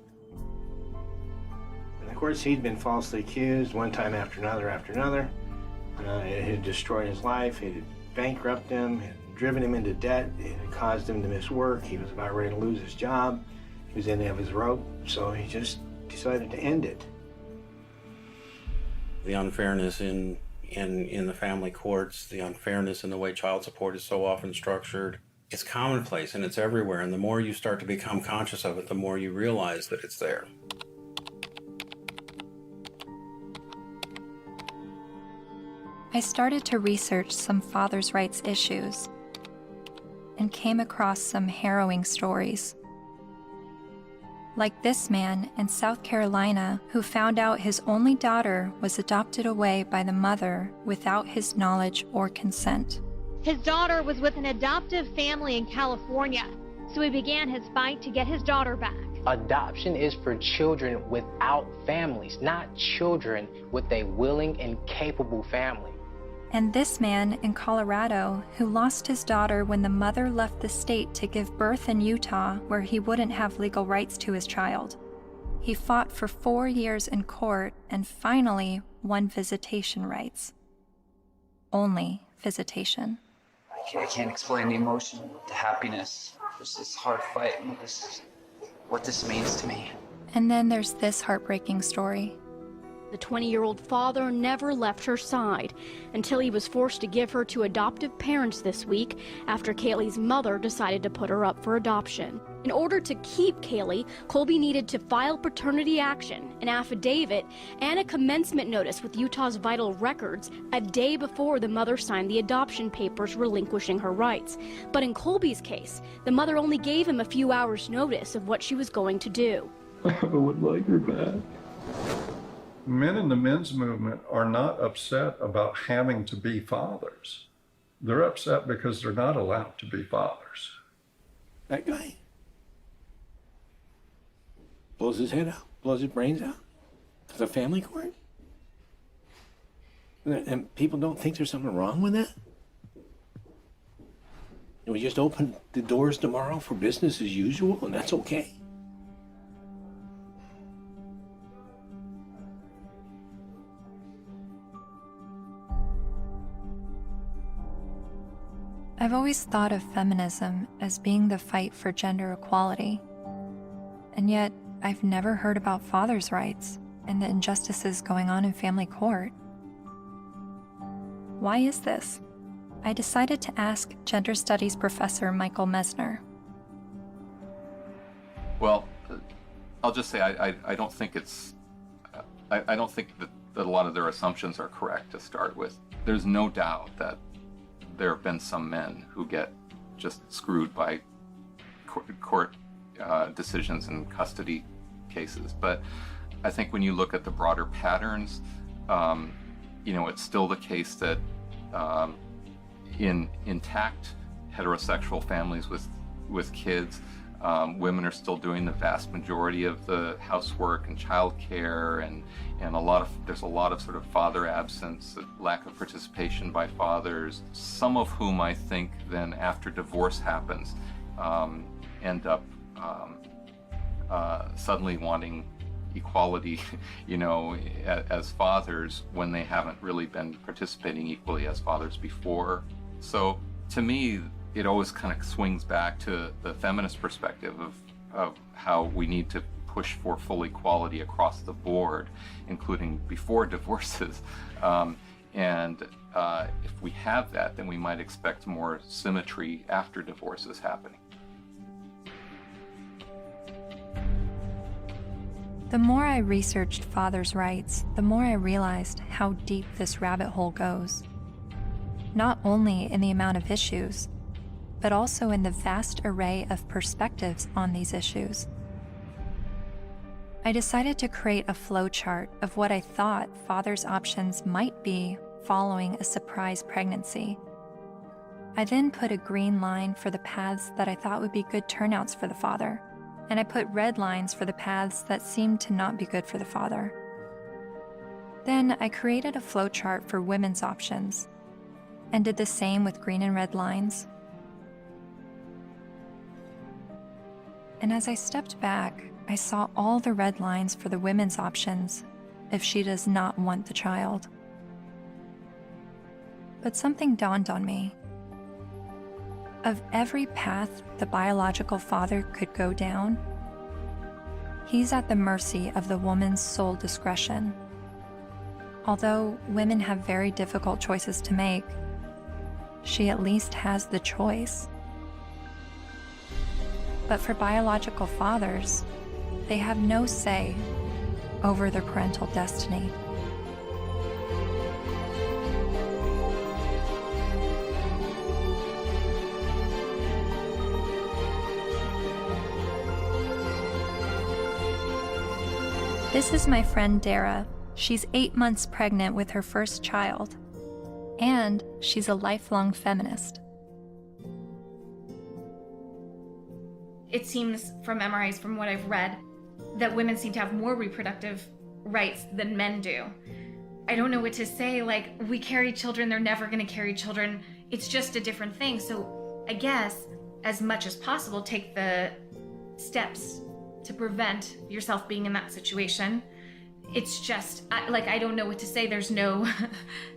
And of course, he'd been falsely accused one time after another. It had destroyed his life. It had bankrupted him. It had driven him into debt. It had caused him to miss work. He was about ready to lose his job. He was in the end of his rope, so he just decided to end it. The unfairness in the family courts, the unfairness in the way child support is so often structured, it's commonplace and it's everywhere. And the more you start to become conscious of it, the more you realize that it's there. I started to research some fathers' rights issues and came across some harrowing stories. Like this man in South Carolina who found out his only daughter was adopted away by the mother without his knowledge or consent. His daughter was with an adoptive family in California, so he began his fight to get his daughter back. Adoption is for children without families, not children with a willing and capable family. And this man in Colorado who lost his daughter when the mother left the state to give birth in Utah where he wouldn't have legal rights to his child. He fought for 4 years in court and finally won visitation rights. Only visitation. I can't explain the emotion, the happiness, just this hard fight, what this means to me. And then there's this heartbreaking story. The 20-year-old father never left her side until he was forced to give her to adoptive parents this week after Kaylee's mother decided to put her up for adoption. In order to keep Kaylee, Colby needed to file paternity action, an affidavit, and a commencement notice with Utah's Vital Records a day before the mother signed the adoption papers relinquishing her rights. But in Colby's case, the mother only gave him a few hours' notice of what she was going to do. I would like her back. Men in the men's movement are not upset about having to be fathers. They're upset because they're not allowed to be fathers. That guy blows his head out, blows his brains out. It's a family court? And people don't think there's something wrong with that? And we just open the doors tomorrow for business as usual, and that's okay? I've always thought of feminism as being the fight for gender equality. And yet, I've never heard about fathers' rights and the injustices going on in family court. Why is this? I decided to ask gender studies professor Michael Mesner. Well, I'll just say I don't think it's, I don't think that a lot of their assumptions are correct to start with. There's no doubt that there have been some men who get just screwed by court decisions and custody cases. But I think when you look at the broader patterns, it's still the case that in intact heterosexual families with kids, women are still doing the vast majority of the housework and childcare, and there's a lot of sort of father absence, lack of participation by fathers, some of whom I think then after divorce happens end up suddenly wanting equality, as fathers when they haven't really been participating equally as fathers before. So to me, it always kind of swings back to the feminist perspective of how we need to push for full equality across the board, including before divorces. If we have that, then we might expect more symmetry after divorces happening. The more I researched fathers' rights, the more I realized how deep this rabbit hole goes. Not only in the amount of issues, but also in the vast array of perspectives on these issues. I decided to create a flowchart of what I thought fathers' options might be following a surprise pregnancy. I then put a green line for the paths that I thought would be good turnouts for the father, and I put red lines for the paths that seemed to not be good for the father. Then I created a flowchart for women's options, and did the same with green and red lines. And as I stepped back, I saw all the red lines for the women's options if she does not want the child. But something dawned on me. Of every path the biological father could go down, he's at the mercy of the woman's sole discretion. Although women have very difficult choices to make, she at least has the choice. But for biological fathers, they have no say over their parental destiny. This is my friend Dara. She's 8 months pregnant with her first child, and she's a lifelong feminist. It seems from MRIs, from what I've read, that women seem to have more reproductive rights than men do. I don't know what to say, like, we carry children, they're never gonna carry children, it's just a different thing. So I guess, as much as possible, take the steps to prevent yourself being in that situation. It's just, I don't know what to say. There's no,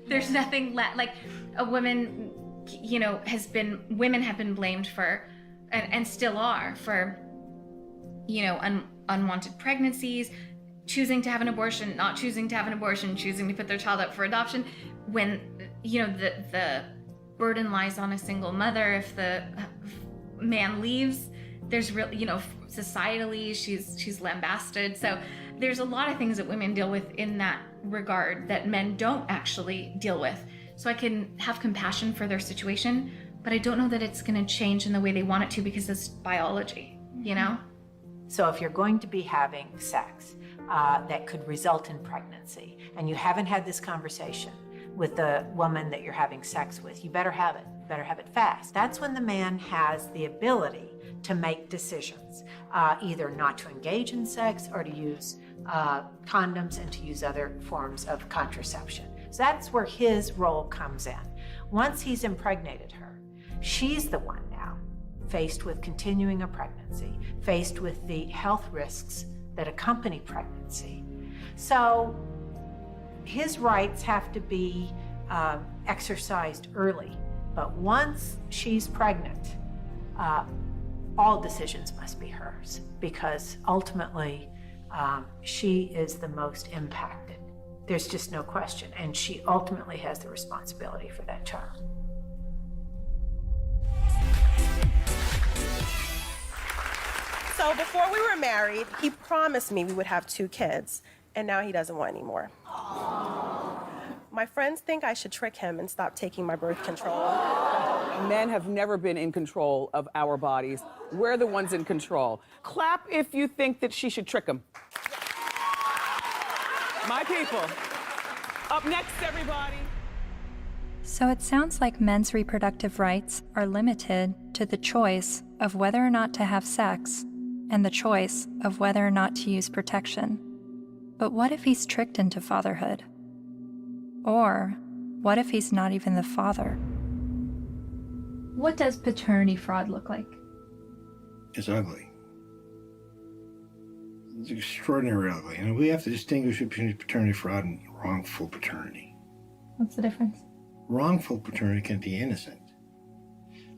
there's nothing like a woman, you know, women have been blamed for, and still are, for, you know, unwanted pregnancies, choosing to have an abortion, not choosing to have an abortion, choosing to put their child up for adoption, when, you know, the burden lies on a single mother. If the man leaves, there's real, you know, societally, she's lambasted. So there's a lot of things that women deal with in that regard that men don't actually deal with. So I can have compassion for their situation, but I don't know that it's going to change in the way they want it to, because it's biology, you know? So if you're going to be having sex that could result in pregnancy, and you haven't had this conversation with the woman that you're having sex with, you better have it. Better have it fast. That's when the man has the ability to make decisions, either not to engage in sex or to use condoms and to use other forms of contraception. So that's where his role comes in. Once he's impregnated her, she's the one now faced with continuing a pregnancy, faced with the health risks that accompany pregnancy. So his rights have to be exercised early. But once she's pregnant, all decisions must be hers, because ultimately she is the most impacted. There's just no question. And she ultimately has the responsibility for that child. So before we were married, he promised me we would have 2 kids, and now he doesn't want any more. My friends think I should trick him and stop taking my birth control. Men have never been in control of our bodies. We're the ones in control. Clap if you think that she should trick him. My people. Up next, everybody. So it sounds like men's reproductive rights are limited to the choice of whether or not to have sex and the choice of whether or not to use protection. But what if he's tricked into fatherhood? Or what if he's not even the father? What does paternity fraud look like? It's ugly. It's extraordinarily ugly. And we have to distinguish between paternity fraud and wrongful paternity. What's the difference? Wrongful paternity can be innocent.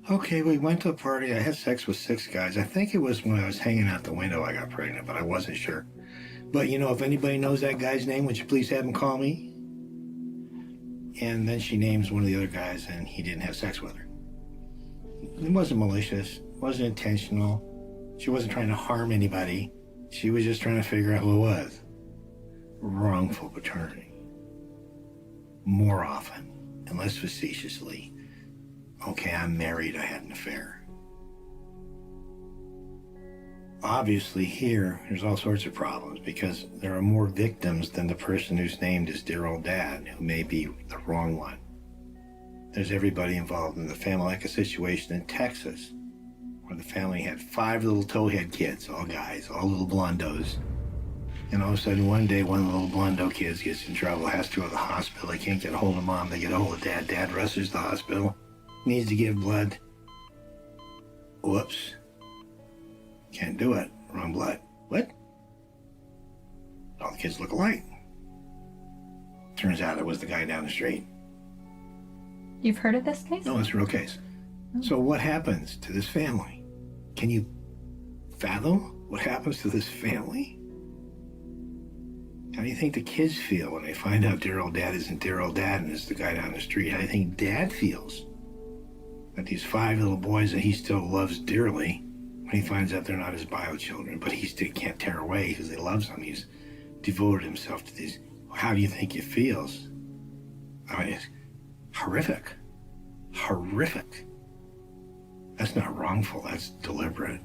Okay, we went to a party. I had sex with 6 guys. I think it was when I was hanging out the window I got pregnant, but I wasn't sure. But, you know, if anybody knows that guy's name, would you please have him call me? And then she names one of the other guys, and he didn't have sex with her. It wasn't malicious. It wasn't intentional. She wasn't trying to harm anybody. She was just trying to figure out who it was. Wrongful paternity. More often, and less facetiously, okay, I'm married, I had an affair. Obviously here, there's all sorts of problems because there are more victims than the person who's named as dear old dad, who may be the wrong one. There's everybody involved in the family, like a situation in Texas where the family had 5 little towhead kids, all guys, all little blondos. And all of a sudden, one day, one of the little blondo kids gets in trouble, has to go to the hospital. They can't get a hold of mom. They get a hold of dad. Dad rushes to the hospital, needs to give blood. Whoops. Can't do it. Wrong blood. What? All the kids look alike. Turns out it was the guy down the street. You've heard of this case? No, it's a real case. So what happens to this family? Can you fathom what happens to this family? How do you think the kids feel when they find out dear old dad isn't dear old dad and it's the guy down the street? How do you think dad feels? That these 5 little boys that he still loves dearly, when he finds out they're not his bio children, but he still can't tear away because he loves them. He's devoted himself to these. How do you think it feels? I mean, it's horrific. Horrific. That's not wrongful, that's deliberate.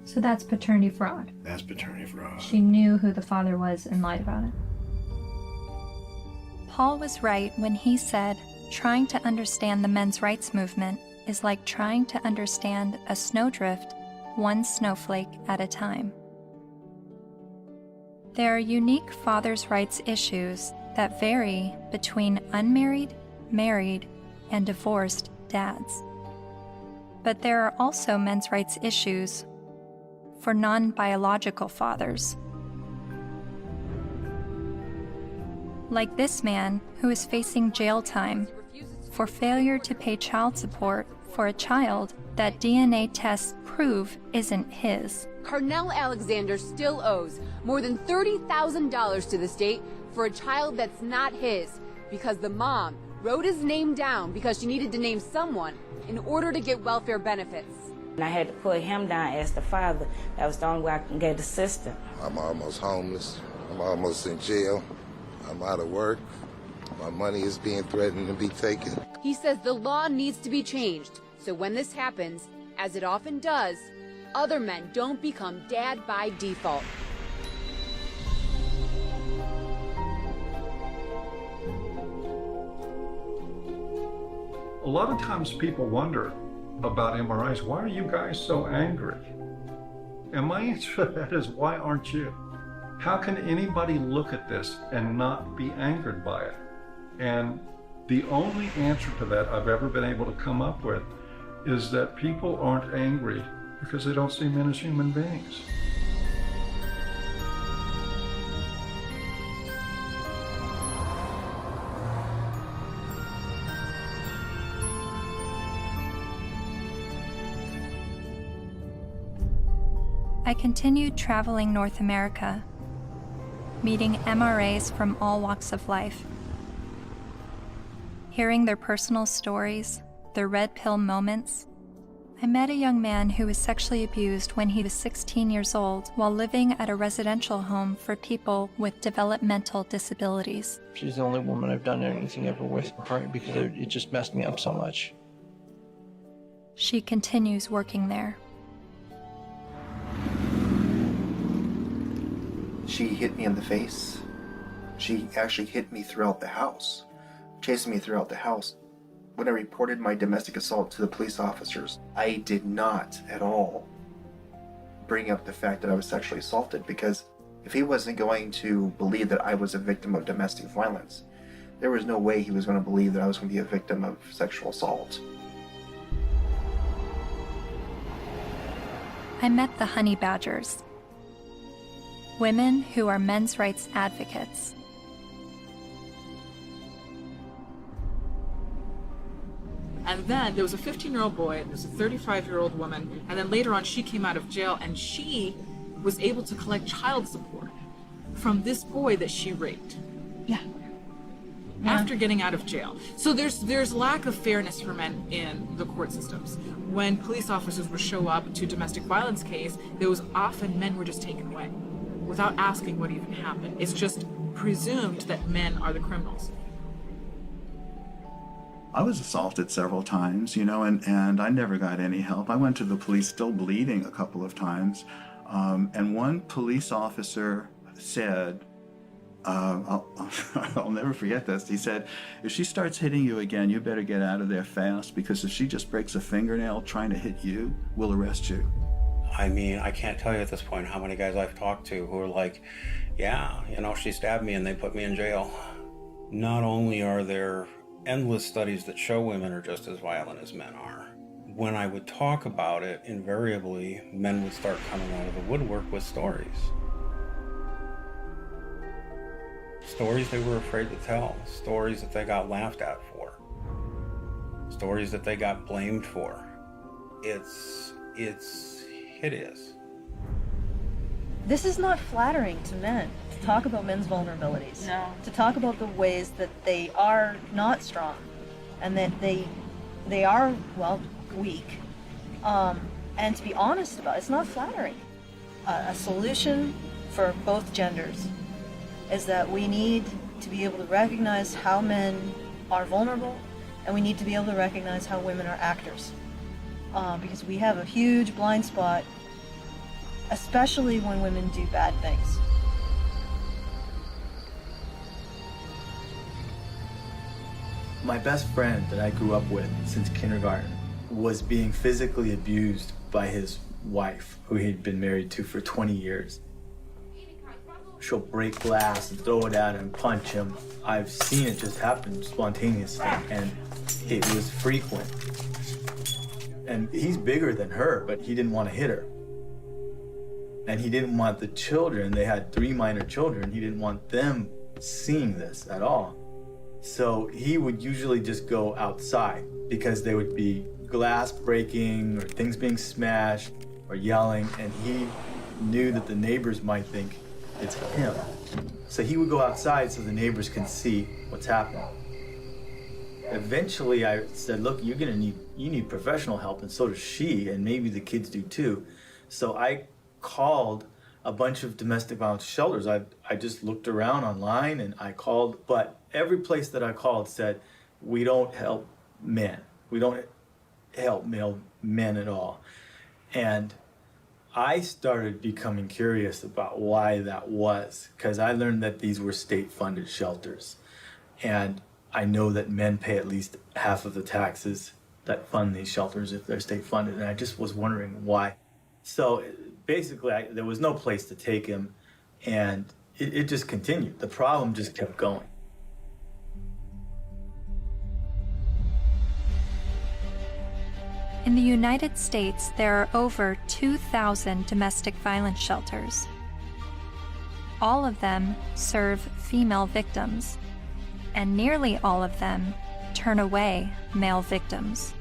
So that's paternity fraud. That's paternity fraud. She knew who the father was and lied about it. Paul was right when he said, trying to understand the men's rights movement is like trying to understand a snowdrift, one snowflake at a time. There are unique fathers' rights issues that vary between unmarried, married, and divorced dads. But there are also men's rights issues for non-biological fathers. Like this man who is facing jail time for failure to pay child support for a child that DNA tests prove isn't his. Carnell Alexander still owes more than $30,000 to the state for a child that's not his because the mom wrote his name down because she needed to name someone in order to get welfare benefits. And I had to put him down as the father. That was the only way I can get the system. I'm almost homeless. I'm almost in jail. I'm out of work. My money is being threatened to be taken. He says the law needs to be changed, so when this happens, as it often does, other men don't become dad by default. A lot of times people wonder about MRIs, why are you guys so angry? And my answer to that is, why aren't you? How can anybody look at this and not be angered by it? And the only answer to that I've ever been able to come up with is that people aren't angry because they don't see men as human beings. I continued traveling North America, meeting MRAs from all walks of life, hearing their personal stories, their red pill moments. I met a young man who was sexually abused when he was 16 years old while living at a residential home for people with developmental disabilities. She's the only woman I've done anything ever with, partly because it just messed me up so much. She continues working there. She hit me in the face. She actually hit me throughout the house, chasing me throughout the house. When I reported my domestic assault to the police officers, I did not at all bring up the fact that I was sexually assaulted, because if he wasn't going to believe that I was a victim of domestic violence, there was no way he was going to believe that I was going to be a victim of sexual assault. I met the honey badgers, women who are men's rights advocates. And then there was a 15-year-old boy, there was a 35-year-old woman, and then later on she came out of jail and she was able to collect child support from this boy that she raped. Yeah. After getting out of jail. So there's lack of fairness for men in the court systems. When police officers would show up to domestic violence case, there was often men were just taken away without asking what even happened. It's just presumed that men are the criminals. I was assaulted several times, and I never got any help. I went to the police still bleeding a couple of times. And one police officer said, I'll never forget this. He said, if she starts hitting you again, you better get out of there fast, because if she just breaks a fingernail trying to hit you, we'll arrest you. I mean, I can't tell you at this point how many guys I've talked to who are like, yeah, you know, she stabbed me and they put me in jail. Not only are there endless studies that show women are just as violent as men are, when I would talk about it, invariably, men would start coming out of the woodwork with stories. Stories they were afraid to tell, stories that they got laughed at for, stories that they got blamed for. It's hideous. This is not flattering to men, to talk about men's vulnerabilities. No. To talk about the ways that they are not strong and that they are, well, weak. And to be honest about it, it's not flattering. A solution for both genders is that we need to be able to recognize how men are vulnerable, and we need to be able to recognize how women are actors. Because we have a huge blind spot, especially when women do bad things. My best friend that I grew up with since kindergarten was being physically abused by his wife, who he'd been married to for 20 years. She'll break glass and throw it at him, punch him. I've seen it just happen spontaneously, and it was frequent. And he's bigger than her, but he didn't want to hit her. And he didn't want the children, they had 3 minor children, he didn't want them seeing this at all. So he would usually just go outside, because there would be glass breaking or things being smashed or yelling, and he knew that the neighbors might think it's him. So he would go outside so the neighbors can see what's happening. Eventually I said, look, you need professional help, and so does she, and maybe the kids do too. So I called a bunch of domestic violence shelters. I just looked around online and I called, but every place that I called said, we don't help men. We don't help male men at all. And I started becoming curious about why that was, because I learned that these were state-funded shelters. And I know that men pay at least half of the taxes that fund these shelters if they're state-funded, and I just was wondering why. So basically, there was no place to take him, and it just continued. The problem just kept going. In the United States, there are over 2,000 domestic violence shelters. All of them serve female victims, and nearly all of them turn away male victims.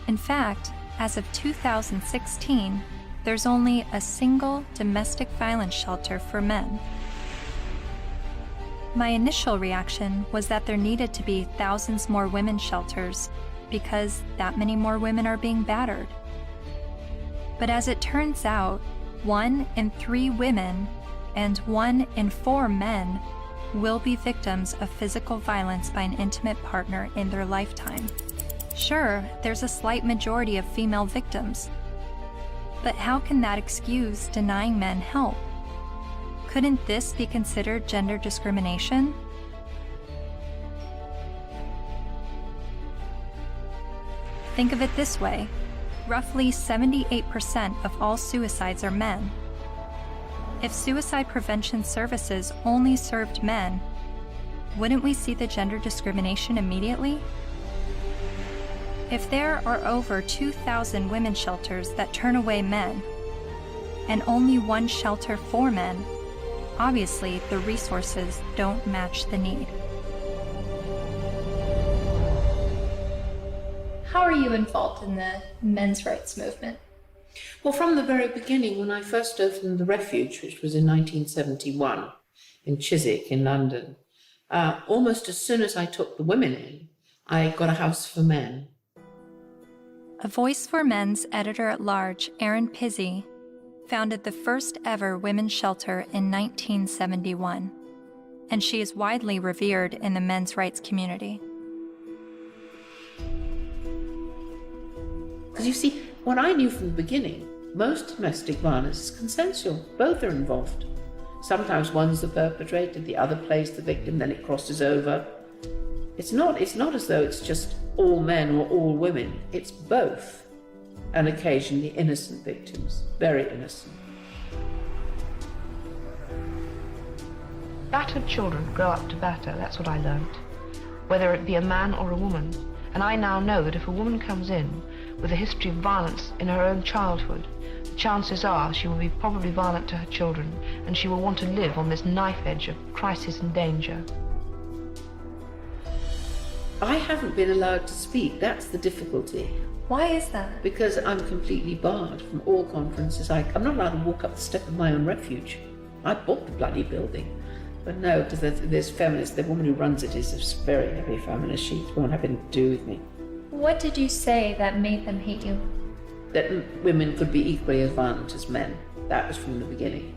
In fact, as of 2016, there's only a single domestic violence shelter for men. My initial reaction was that there needed to be thousands more women's shelters because that many more women are being battered. But as it turns out, 1 in 3 women and 1 in 4 men will be victims of physical violence by an intimate partner in their lifetime. Sure, there's a slight majority of female victims, but how can that excuse denying men help? Couldn't this be considered gender discrimination? Think of it this way. Roughly 78% of all suicides are men. If suicide prevention services only served men, wouldn't we see the gender discrimination immediately? If there are over 2,000 women's shelters that turn away men, and only 1 shelter for men, obviously the resources don't match the need. How are you involved in the men's rights movement? Well, from the very beginning, when I first opened the Refuge, which was in 1971 in Chiswick in London, almost as soon as I took the women in, I got a house for men. A Voice for Men's editor-at-large, Erin Pizzey, founded the first ever women's shelter in 1971, and she is widely revered in the men's rights community. Because you see, what I knew from the beginning, most domestic violence is consensual. Both are involved. Sometimes one's the perpetrator, the other plays the victim, then it crosses over. It's not as though it's just all men or all women. It's both, and occasionally innocent victims, very innocent. Battered children grow up to batter, that's what I learnt, whether it be a man or a woman. And I now know that if a woman comes in with a history of violence in her own childhood, the chances are she will be probably violent to her children, and she will want to live on this knife edge of crisis and danger. I haven't been allowed to speak, that's the difficulty. Why is that? Because I'm completely barred from all conferences. I'm not allowed to walk up the step of my own refuge. I bought the bloody building. But no, because there's feminists, the woman who runs it is a very heavy feminist. She won't have anything to do with me. What did you say that made them hate you? That women could be equally as violent as men. That was from the beginning.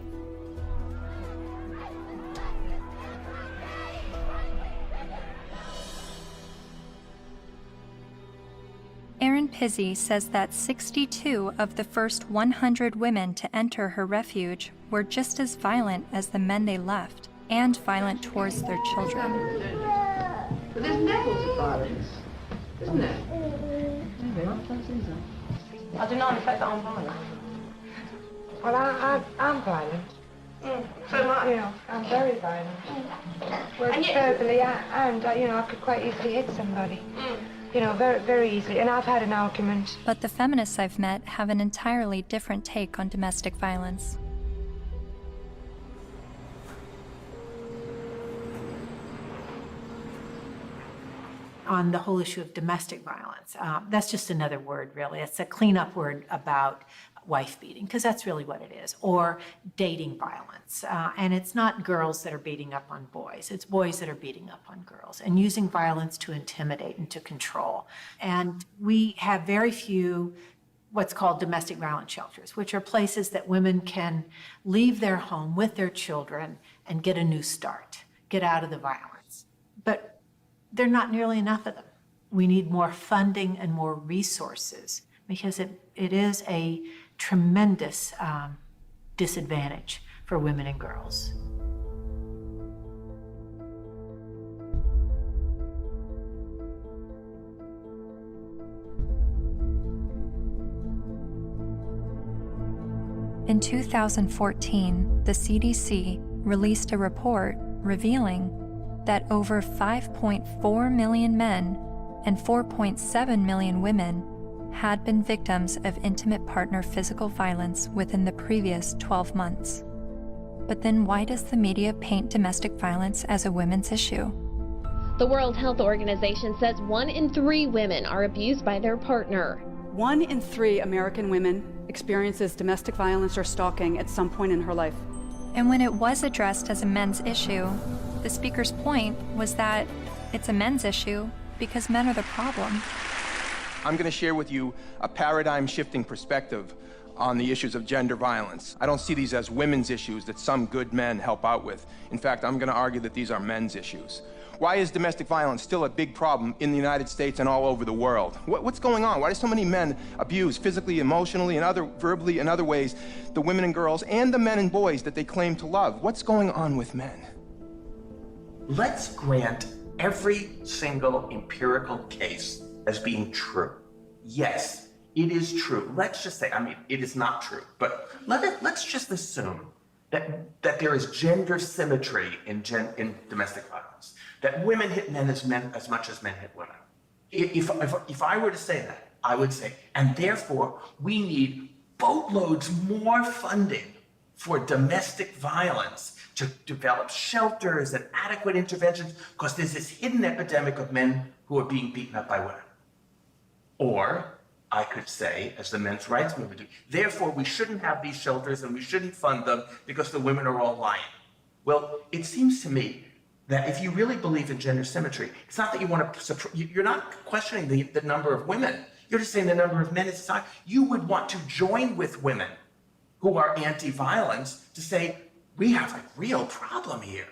Erin Pizzey says that 62 of the first 100 women to enter her refuge were just as violent as the men they left, and violent towards their children. But there's levels of violence, isn't there? I do not affect that I'm violent. Well, I'm violent. So am I. You know, I'm very violent. Well, And yet- verbally, and I could quite easily hit somebody. You know, very, very easily. And I've had an argument. But the feminists I've met have an entirely different take on domestic violence. On the whole issue of domestic violence, that's just another word, really. It's a cleanup word about wife beating, because that's really what it is, or dating violence. And it's not girls that are beating up on boys, it's boys that are beating up on girls and using violence to intimidate and to control. And we have very few what's called domestic violence shelters, which are places that women can leave their home with their children and get a new start, get out of the violence. But there are not nearly enough of them. We need more funding and more resources, because it is a tremendous disadvantage for women and girls. In 2014, the CDC released a report revealing that over 5.4 million men and 4.7 million women had been victims of intimate partner physical violence within the previous 12 months. But then why does the media paint domestic violence as a women's issue? The World Health Organization says 1 in 3 women are abused by their partner. 1 in 3 American women experiences domestic violence or stalking at some point in her life. And when it was addressed as a men's issue, the speaker's point was that it's a men's issue because men are the problem. I'm going to share with you a paradigm-shifting perspective on the issues of gender violence. I don't see these as women's issues that some good men help out with. In fact, I'm going to argue that these are men's issues. Why is domestic violence still a big problem in the United States and all over the world? What's going on? Why do so many men abuse physically, emotionally, and verbally and other ways the women and girls and the men and boys that they claim to love? What's going on with men? Let's grant every single empirical case as being true. Yes, it is true. Let's just say, it is not true, but let's just assume that there is gender symmetry in domestic violence, that women hit men as much as men hit women. If I were to say that, I would say, and therefore we need boatloads more funding for domestic violence to develop shelters and adequate interventions, because there's this hidden epidemic of men who are being beaten up by women. Or I could say, as the men's rights movement do, therefore we shouldn't have these shelters and we shouldn't fund them because the women are all lying. Well, it seems to me that if you really believe in gender symmetry, it's not that you want to, you're not questioning the number of women. You're just saying the number of men in society. You would want to join with women who are anti-violence to say, we have a real problem here.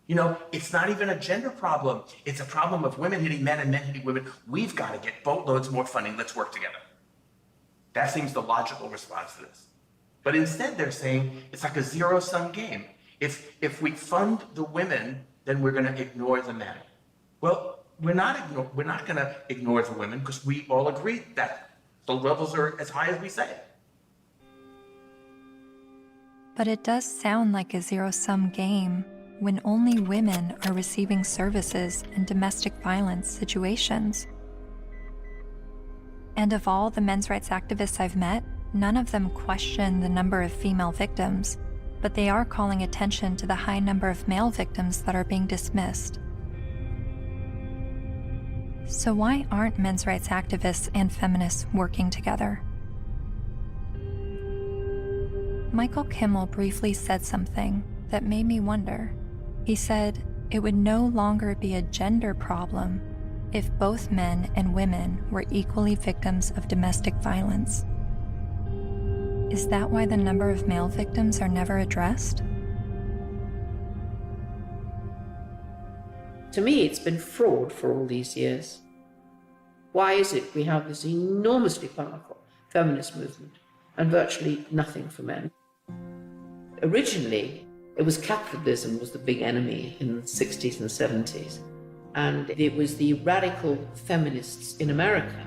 You know, it's not even a gender problem. It's a problem of women hitting men and men hitting women. We've got to get boatloads more funding. Let's work together. That seems the logical response to this. But instead they're saying it's like a zero-sum game. If we fund the women, then we're going to ignore the men. Well, we're not going to ignore the women because we all agree that the levels are as high as we say. But it does sound like a zero-sum game when only women are receiving services in domestic violence situations. And of all the men's rights activists I've met, none of them question the number of female victims, but they are calling attention to the high number of male victims that are being dismissed. So why aren't men's rights activists and feminists working together? Michael Kimmel briefly said something that made me wonder. He said it would no longer be a gender problem if both men and women were equally victims of domestic violence. Is that why the number of male victims are never addressed? To me, it's been fraud for all these years. Why is it we have this enormously powerful feminist movement and virtually nothing for men? Originally, it was capitalism was the big enemy in the 60s and 70s. And it was the radical feminists in America.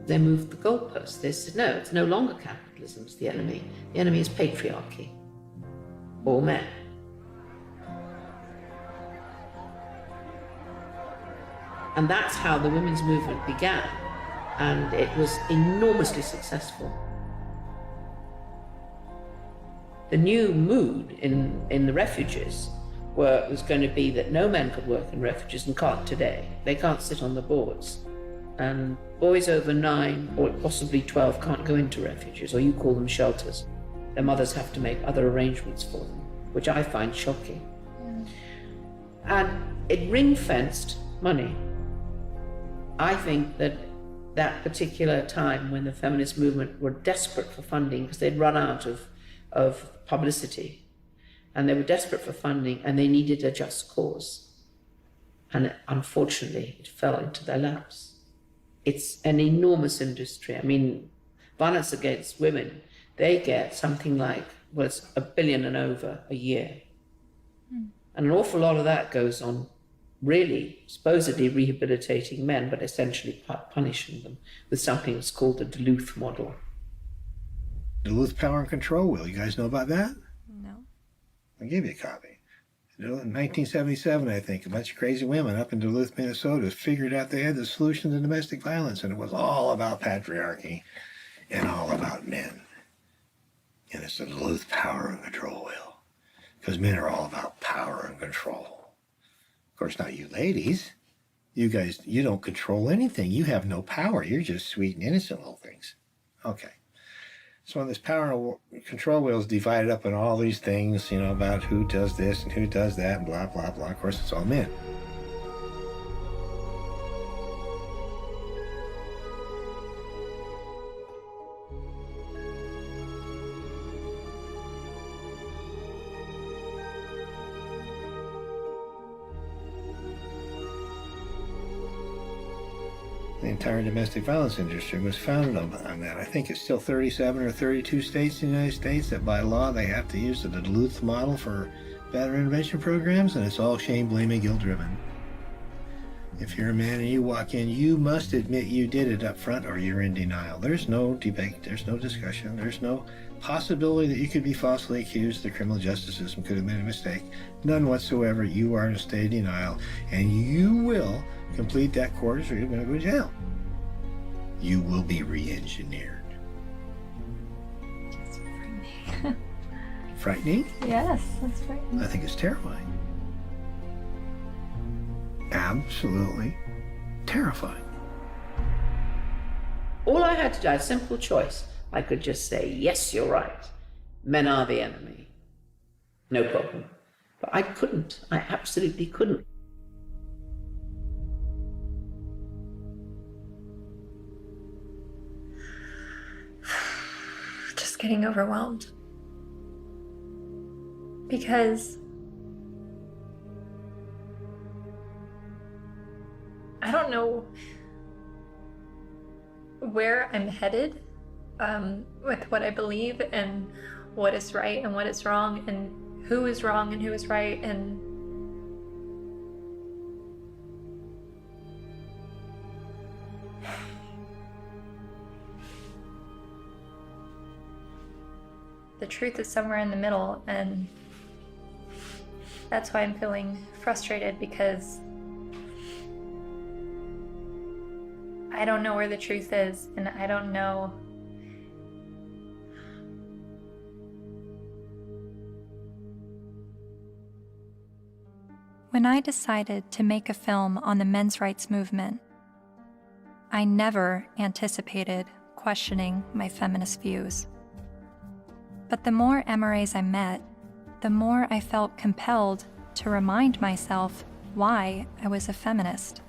They moved the goalposts. They said, no, it's no longer capitalism's the enemy. The enemy is patriarchy. All men. And that's how the women's movement began. And it was enormously successful. The new mood in the refuges was going to be that no men could work in refuges and can't today. They can't sit on the boards. And boys over 9 or possibly 12 can't go into refuges, or you call them shelters. Their mothers have to make other arrangements for them, which I find shocking. And it ring-fenced money. I think that that particular time when the feminist movement were desperate for funding because they'd run out of publicity, and they were desperate for funding, and they needed a just cause. And unfortunately, it fell into their laps. It's an enormous industry. I mean, violence against women, they get something like, well, it's $1 billion and over a year. And an awful lot of that goes on really supposedly rehabilitating men, but essentially punishing them with something that's called the Duluth model. Duluth Power and Control Wheel. You guys know about that? No. I gave you a copy. In 1977, I think, a bunch of crazy women up in Duluth, Minnesota figured out they had the solution to domestic violence, and it was all about patriarchy and all about men. And it's the Duluth Power and Control Wheel. Because men are all about power and control. Of course, not you ladies. You guys, you don't control anything. You have no power. You're just sweet and innocent little things. Okay. So when this power and control wheel is divided up in all these things, you know, about who does this and who does that and blah, blah, blah. Of course, it's all men. The entire domestic violence industry was founded on that. I think it's still 37 or 32 states in the United States that by law they have to use the Duluth model for battery intervention programs, and it's all shame, blame, and guilt-driven. If you're a man and you walk in, you must admit you did it up front or you're in denial. There's no debate, there's no discussion, there's no possibility that you could be falsely accused. The criminal justice system could have made a mistake. None whatsoever. You are in a state of denial, and you will complete that course or you're going to go to jail. You will be re-engineered. That's frightening. Frightening? Yes, that's frightening. I think it's terrifying. Absolutely terrifying. All I had to do, I had a simple choice. I could just say, yes, you're right. Men are the enemy. No problem. But I couldn't. I absolutely couldn't. Just getting overwhelmed. Because I don't know where I'm headed with what I believe and what is right and what is wrong and who is wrong and who is right, and the truth is somewhere in the middle, and that's why I'm feeling frustrated, because I don't know where the truth is, and I don't know. When I decided to make a film on the men's rights movement, I never anticipated questioning my feminist views. But the more MRAs I met, the more I felt compelled to remind myself why I was a feminist.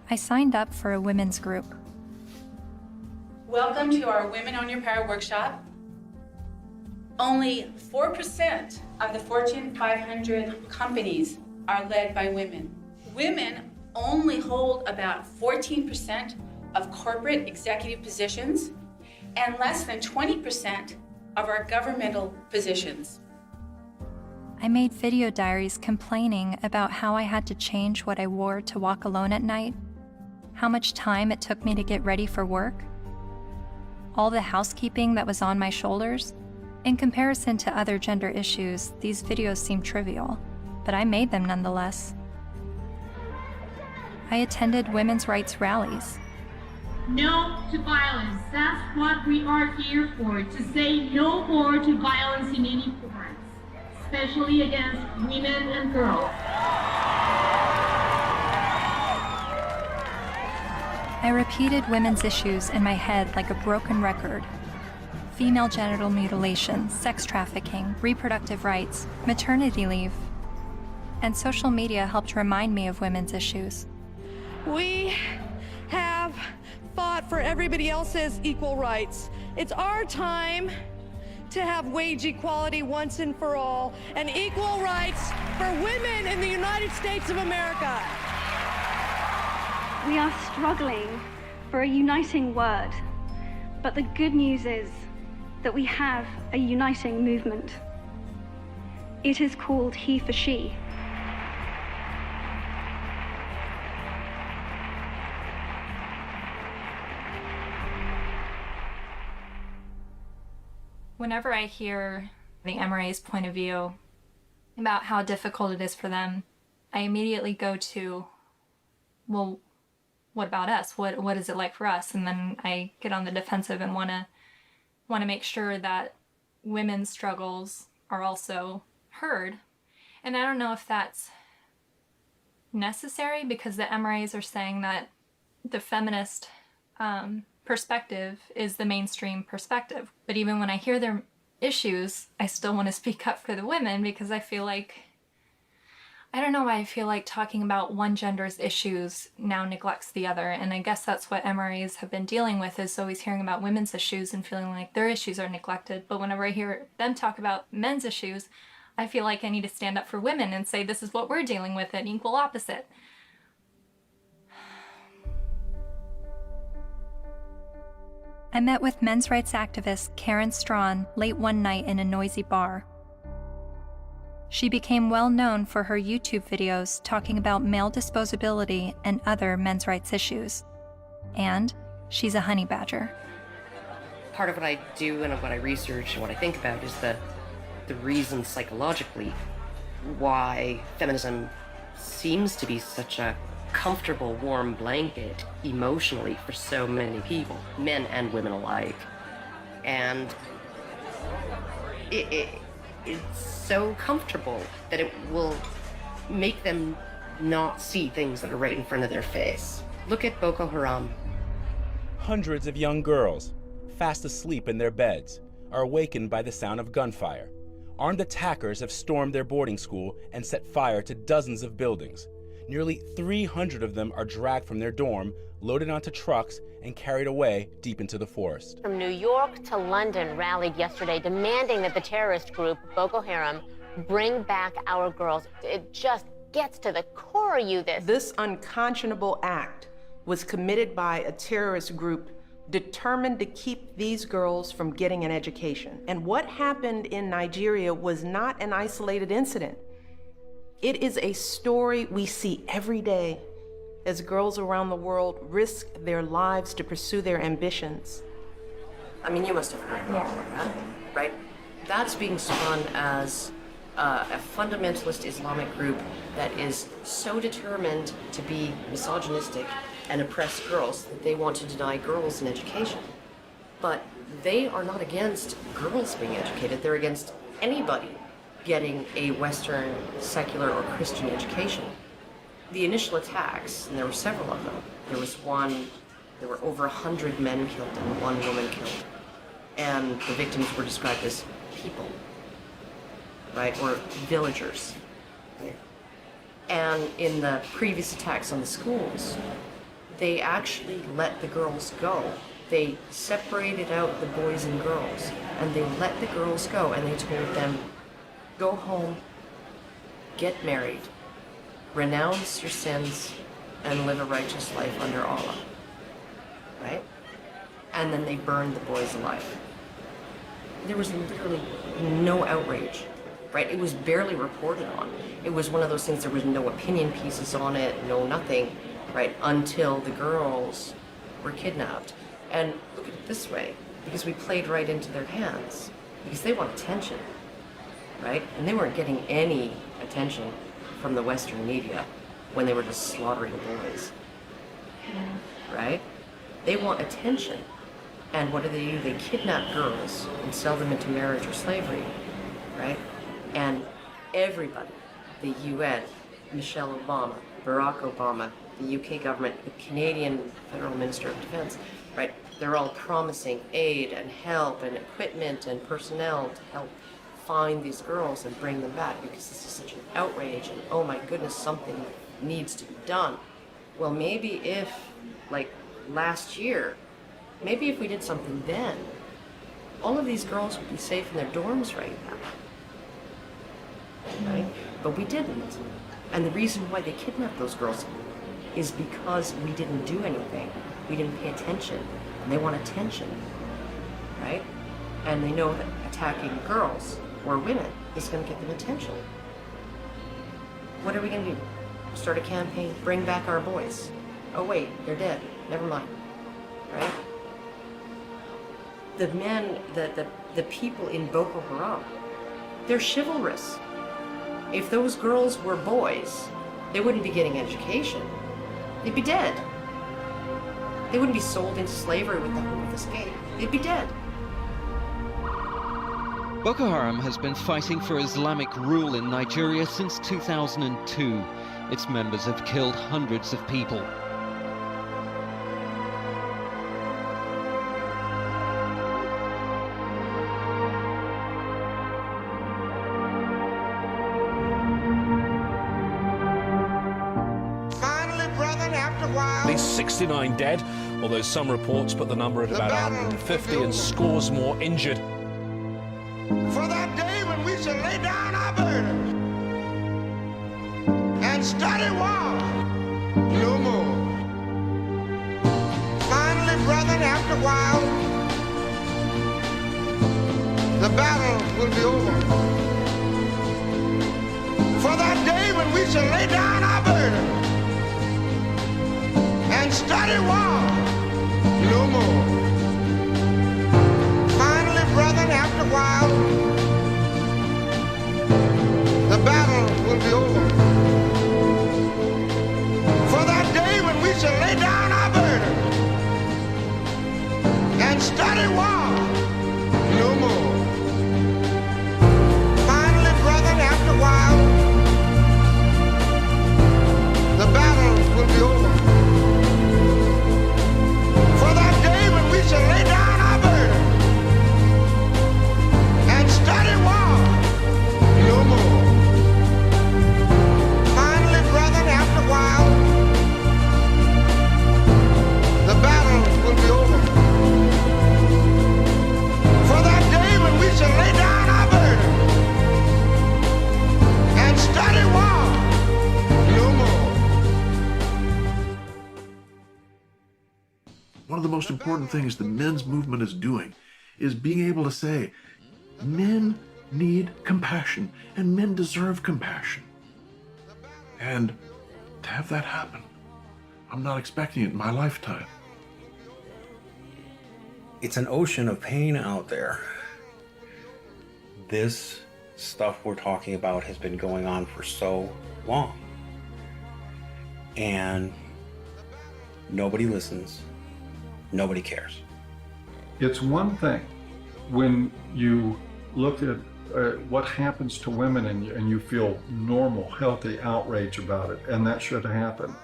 I signed up for a women's group. Welcome to our Women on Your Power workshop. Only 4% of the Fortune 500 companies are led by women. Women only hold about 14% of corporate executive positions and less than 20% of our governmental positions. I made video diaries complaining about how I had to change what I wore to walk alone at night, how much time it took me to get ready for work, all the housekeeping that was on my shoulders. In comparison to other gender issues, these videos seem trivial, but I made them nonetheless. I attended women's rights rallies. No to violence. That's what we are here for, to say no more to violence in any form, especially against women and girls. I repeated women's issues in my head like a broken record. Female genital mutilation, sex trafficking, reproductive rights, maternity leave. And social media helped remind me of women's issues. We have fought for everybody else's equal rights. It's our time to have wage equality once and for all, and equal rights for women in the United States of America. We are struggling for a uniting word, but the good news is that we have a uniting movement. It is called He for She. Whenever I hear the MRA's point of view about how difficult it is for them, I immediately go to, well, what about us? What is it like for us? And then I get on the defensive and want to make sure that women's struggles are also heard. And I don't know if that's necessary, because the MRAs are saying that the feminist perspective is the mainstream perspective. But even when I hear their issues, I still want to speak up for the women, because I feel like, I don't know why I feel like talking about one gender's issues now neglects the other. And I guess that's what MRAs have been dealing with, is always hearing about women's issues and feeling like their issues are neglected. But whenever I hear them talk about men's issues, I feel like I need to stand up for women and say, this is what we're dealing with, an equal opposite. I met with men's rights activist Karen Strawn late one night in a noisy bar. She became well known for her YouTube videos talking about male disposability and other men's rights issues. And she's a honey badger. Part of what I do and what I research and what I think about is the reason psychologically why feminism seems to be such a comfortable, warm blanket emotionally for so many people, men and women alike. And it's so comfortable that it will make them not see things that are right in front of their face. Look at Boko Haram. Hundreds of young girls, fast asleep in their beds, are awakened by the sound of gunfire. Armed attackers have stormed their boarding school and set fire to dozens of buildings. Nearly 300 of them are dragged from their dorm, loaded onto trucks, and carried away deep into the forest. From New York to London rallied yesterday demanding that the terrorist group Boko Haram bring back our girls. It just gets to the core of you, This unconscionable act was committed by a terrorist group determined to keep these girls from getting an education. And what happened in Nigeria was not an isolated incident. It is a story we see every day as girls around the world risk their lives to pursue their ambitions. I mean, you must have heard about that, right? That's being spun as a fundamentalist Islamic group that is so determined to be misogynistic and oppress girls that they want to deny girls an education. But they are not against girls being educated. They're against anybody getting a Western, secular, or Christian education. The initial attacks, and there were several of them, there were over 100 men killed and 1 woman killed. And the victims were described as people, right, or villagers. And in the previous attacks on the schools, they actually let the girls go. They separated out the boys and girls, and they let the girls go, and they told them, go home, get married, renounce your sins, and live a righteous life under Allah, right? And then they burned the boys alive. There was literally no outrage, right? It was barely reported on. It was one of those things, there was no opinion pieces on it, no nothing, right? Until the girls were kidnapped. And look at it this way, because we played right into their hands, because they want attention, right? And they weren't getting any attention from the Western media when they were just slaughtering boys, right? They want attention. And what do? They kidnap girls and sell them into marriage or slavery, right? And everybody, the UN, Michelle Obama, Barack Obama, the UK government, the Canadian Federal Minister of Defense, right? They're all promising aid and help and equipment and personnel to help find these girls and bring them back, because this is such an outrage and oh my goodness, something needs to be done. Well, maybe if, like last year, maybe if we did something then, all of these girls would be safe in their dorms right now, right? But we didn't. And the reason why they kidnapped those girls is because we didn't do anything. We didn't pay attention. And they want attention, right? And they know that attacking girls or women is going to get them attention. What are we going to do? Start a campaign, bring back our boys. Oh wait, they're dead. Never mind, right? The men, the people in Boko Haram, they're chivalrous. If those girls were boys, they wouldn't be getting education. They'd be dead. They wouldn't be sold into slavery with the hope of escape. They'd be dead. Boko Haram has been fighting for Islamic rule in Nigeria since 2002. Its members have killed hundreds of people. At least 69 dead, although some reports put the number at about 150 and scores more injured. For that day when we shall lay down our burden and study war no more. Finally, brethren, after a while, the battle will be over. For that day when we shall lay down our burden and study war no more. Finally, brethren, after a while, the battle will be over. For that day when we shall lay down our burden and study war no more. Finally, brethren, after a while, the battle will be over. For that day when we shall lay down our burden and study war no more. Finally, brethren, after a while, the battle will be over. most important things the men's movement is doing is being able to say, men need compassion and men deserve compassion. And to have that happen, I'm not expecting it in my lifetime. It's an ocean of pain out there. This stuff we're talking about has been going on for so long. And nobody listens. Nobody cares. It's one thing when you look at what happens to women and you feel normal, healthy outrage about it, and that should happen.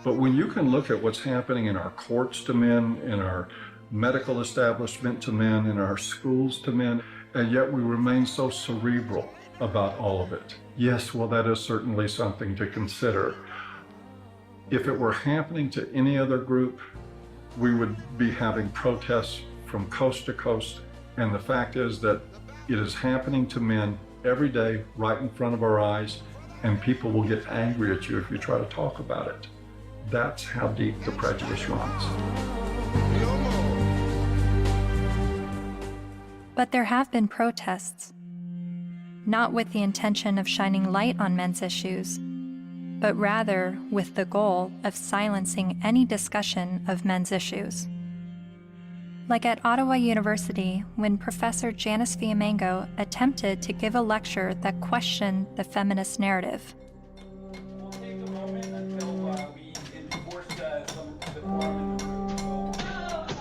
But when you can look at what's happening in our courts to men, in our medical establishment to men, in our schools to men, and yet we remain so cerebral about all of it. Yes, well, that is certainly something to consider. If it were happening to any other group, we would be having protests from coast to coast. And the fact is that it is happening to men every day, right in front of our eyes, and people will get angry at you if you try to talk about it. That's how deep the prejudice runs. But there have been protests, not with the intention of shining light on men's issues, but rather with the goal of silencing any discussion of men's issues. Like at Ottawa University, when Professor Janice Fiamengo attempted to give a lecture that questioned the feminist narrative.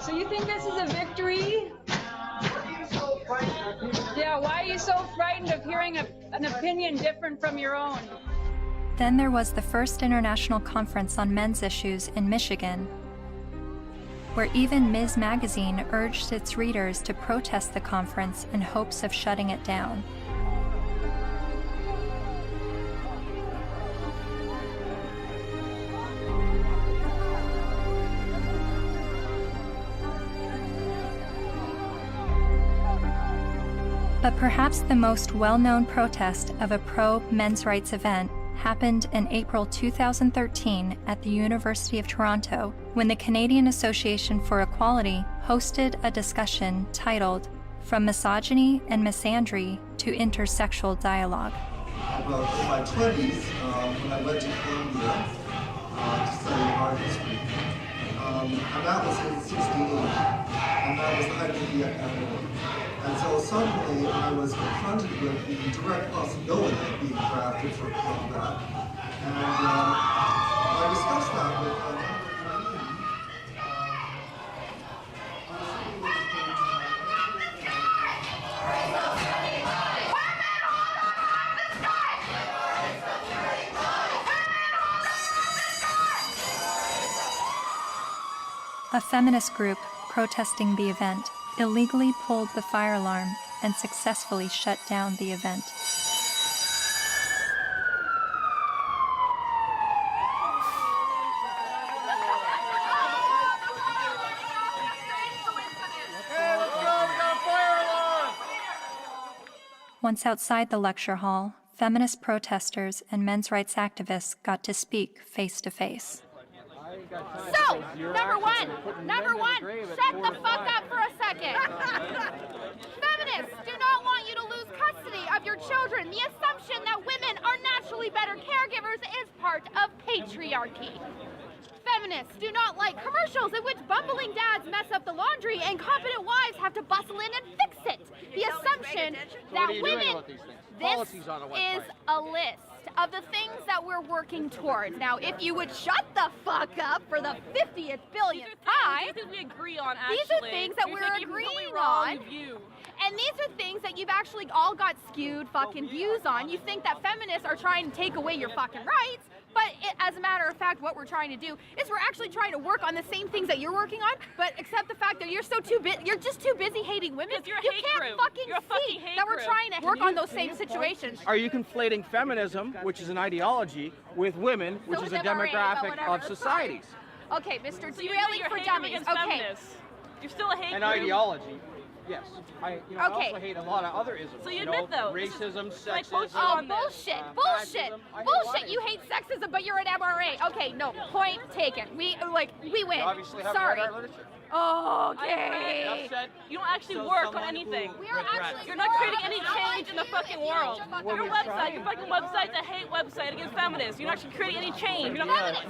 So you think this is a victory? Yeah, why are you so frightened of hearing an opinion different from your own? Then there was the first international conference on men's issues in Michigan, where even Ms. Magazine urged its readers to protest the conference in hopes of shutting it down. But perhaps the most well-known protest of a pro-men's rights event happened in April 2013 at the University of Toronto, when the Canadian Association for Equality hosted a discussion titled From Misogyny and Misandry to Intersexual Dialogue. About in my 20s, when I went to Columbia to study art history, and that was in '68, and that was the height of the epidemic. And so suddenly I was confronted with the direct possibility of being drafted for combat. And I discussed that with a number of A feminist group protesting the event illegally pulled the fire alarm and successfully shut down the event. Once outside the lecture hall, feminist protesters and men's rights activists got to speak face to face. So, number one, shut the fuck up for a second. Feminists do not want you to lose custody of your children. The assumption that women are naturally better caregivers is part of patriarchy. Feminists do not like commercials in which bumbling dads mess up the laundry and competent wives have to bustle in and fix it. The assumption that women... This is a list of the things that we're working towards. Now, if you would shut the fuck up for the 50th billionth time, these are things we agree on, actually. These are things that we're agreeing on. And these are things that you've actually all got skewed fucking views on. You think that feminists are trying to take away your fucking rights, but as a matter of fact, what we're trying to do is we're actually trying to work on the same things that you're working on, but except the fact that you're just too busy hating women. You can't fucking see that we're trying to work on those same situations. Are you conflating feminism, which is an ideology, with women, which is a demographic of societies? Okay, Mr. Derailing for Dummies. Okay. You're still a hate An group. ideology. Yes. I also hate a lot of other isms. So you admit, though, racism, sexism. Oh, bullshit, bullshit, bullshit. You hate sexism, but you're an MRA. Okay, no, point taken. We win. Obviously have Sorry. read our literature. Okay. You don't actually work on anything. You're not creating any change in the fucking world. Your fucking website's a hate website against feminists. You're not actually creating any change. Feminists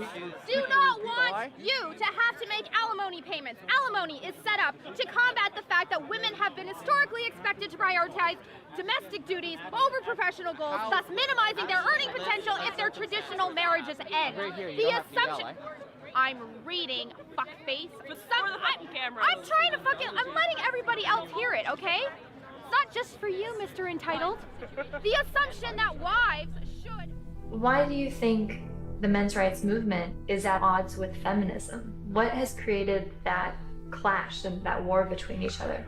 do not want you to have to make alimony payments. Alimony is set up to combat the fact that women have been historically expected to prioritize domestic duties over professional goals, thus minimizing their earning potential if their traditional marriages end. The assumption... I'm reading, fuckface. I'm trying to I'm letting everybody else hear it, okay? It's not just for you, Mr. Entitled. The assumption that wives should... Why do you think the men's rights movement is at odds with feminism? What has created that clash and that war between each other?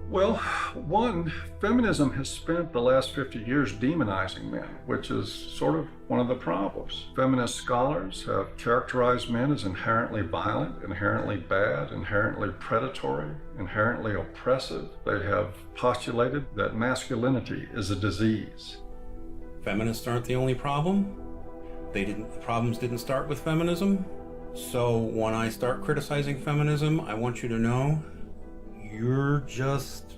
Well, one, feminism has spent the last 50 years demonizing men, which is sort of one of the problems. Feminist scholars have characterized men as inherently violent, inherently bad, inherently predatory, inherently oppressive. They have postulated that masculinity is a disease. Feminists aren't the only problem. The problems didn't start with feminism. So when I start criticizing feminism, I want you to know you're just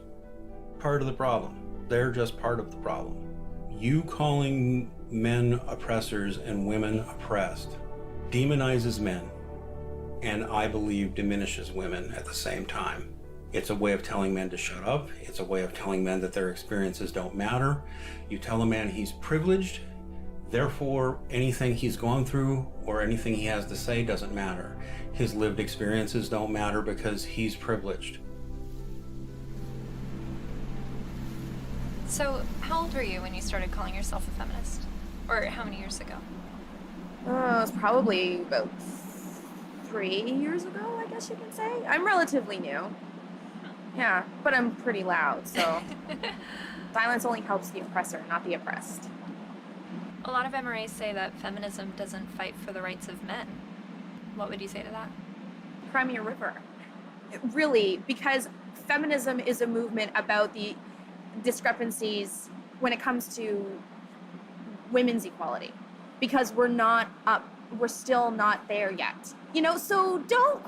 part of the problem. They're just part of the problem. You calling men oppressors and women oppressed demonizes men, and I believe diminishes women at the same time. It's a way of telling men to shut up. It's a way of telling men that their experiences don't matter. You tell a man he's privileged, therefore anything he's gone through or anything he has to say doesn't matter. His lived experiences don't matter because he's privileged. So, how old were you when you started calling yourself a feminist? Or how many years ago? It was probably about 3 years ago, I guess you can say. I'm relatively new. Yeah, but I'm pretty loud, so silence only helps the oppressor, not the oppressed. A lot of MRAs say that feminism doesn't fight for the rights of men. What would you say to that? Crimea River. Really, because feminism is a movement about the discrepancies when it comes to women's equality, because we're still not there yet. You know, so don't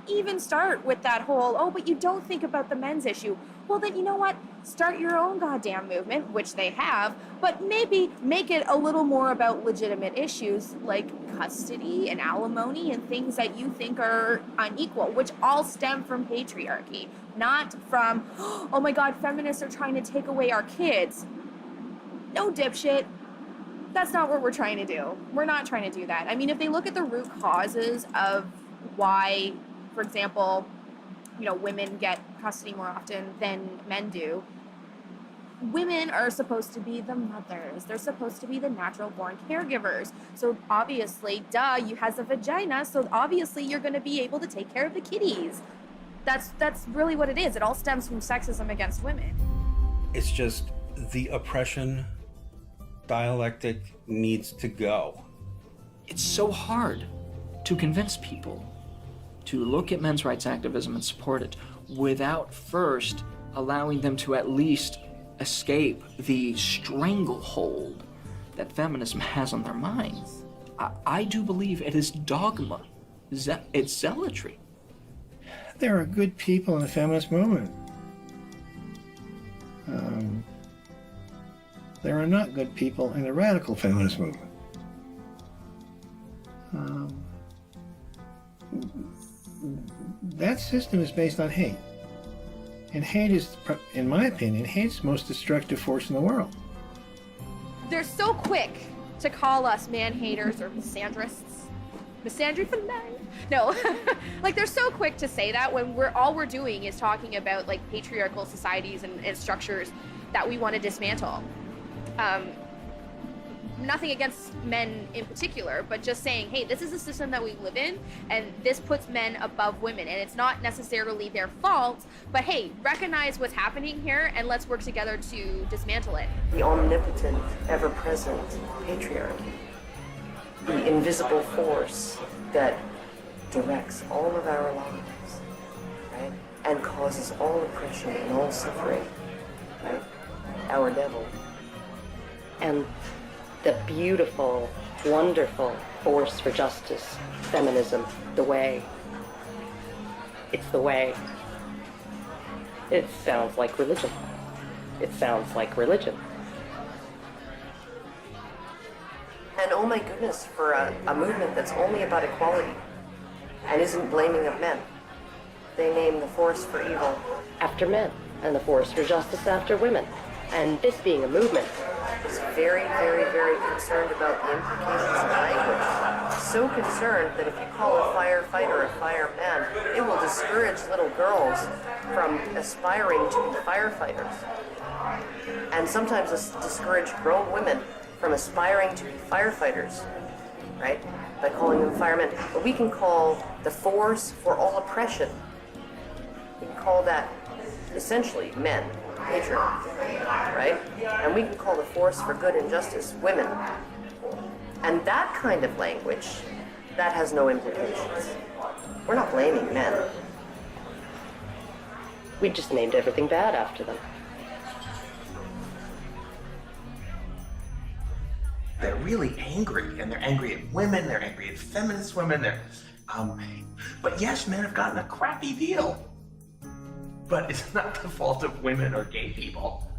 even start with that whole, oh, but you don't think about the men's issue. Well, then you know what? Start your own goddamn movement, which they have, but maybe make it a little more about legitimate issues like custody and alimony and things that you think are unequal, which all stem from patriarchy, not from, oh my God, feminists are trying to take away our kids. No, dipshit. That's not what we're trying to do. We're not trying to do that. I mean, if they look at the root causes of why, for example, you know, women get custody more often than men do, women are supposed to be the mothers. They're supposed to be the natural born caregivers. So obviously, duh, you has a vagina, so obviously you're going to be able to take care of the kitties. That's really what it is. It all stems from sexism against women. It's just the oppression dialectic needs to go. It's so hard to convince people to look at men's rights activism and support it without first allowing them to at least escape the stranglehold that feminism has on their minds. I do believe it is dogma. It's zealotry. There are good people in the feminist movement. There are not good people in the radical feminist movement. That system is based on hate. And hate is, in my opinion, hate's the most destructive force in the world. They're so quick to call us man-haters or misandrists. Misandry for life. No, like they're so quick to say that when all we're doing is talking about like patriarchal societies and structures that we want to dismantle. Nothing against men in particular, but just saying, hey, this is a system that we live in, and this puts men above women, and it's not necessarily their fault, but hey, recognize what's happening here, and let's work together to dismantle it. The omnipotent, ever-present patriarchy. The invisible force that directs all of our lives, right? And causes all oppression and all suffering, right? Our devil. And the beautiful, wonderful force for justice, feminism, the way. It's the way. It sounds like religion. It sounds like religion. And oh my goodness, for a movement that's only about equality and isn't blaming of men. They name the force for evil after men and the force for justice after women. And this being a movement is very, very, very concerned about the implications of language. So concerned that if you call a firefighter a fireman, it will discourage little girls from aspiring to be firefighters. And sometimes discourage grown women from aspiring to be firefighters, right? By calling them firemen. But we can call the force for all oppression, we can call that essentially men, patriarchy, right? And we can call the force for good and justice women. And that kind of language, that has no implications. We're not blaming men. We just named everything bad after them. They're really angry, and they're angry at women, they're angry at feminist women, but yes, men have gotten a crappy deal. But it's not the fault of women or gay people.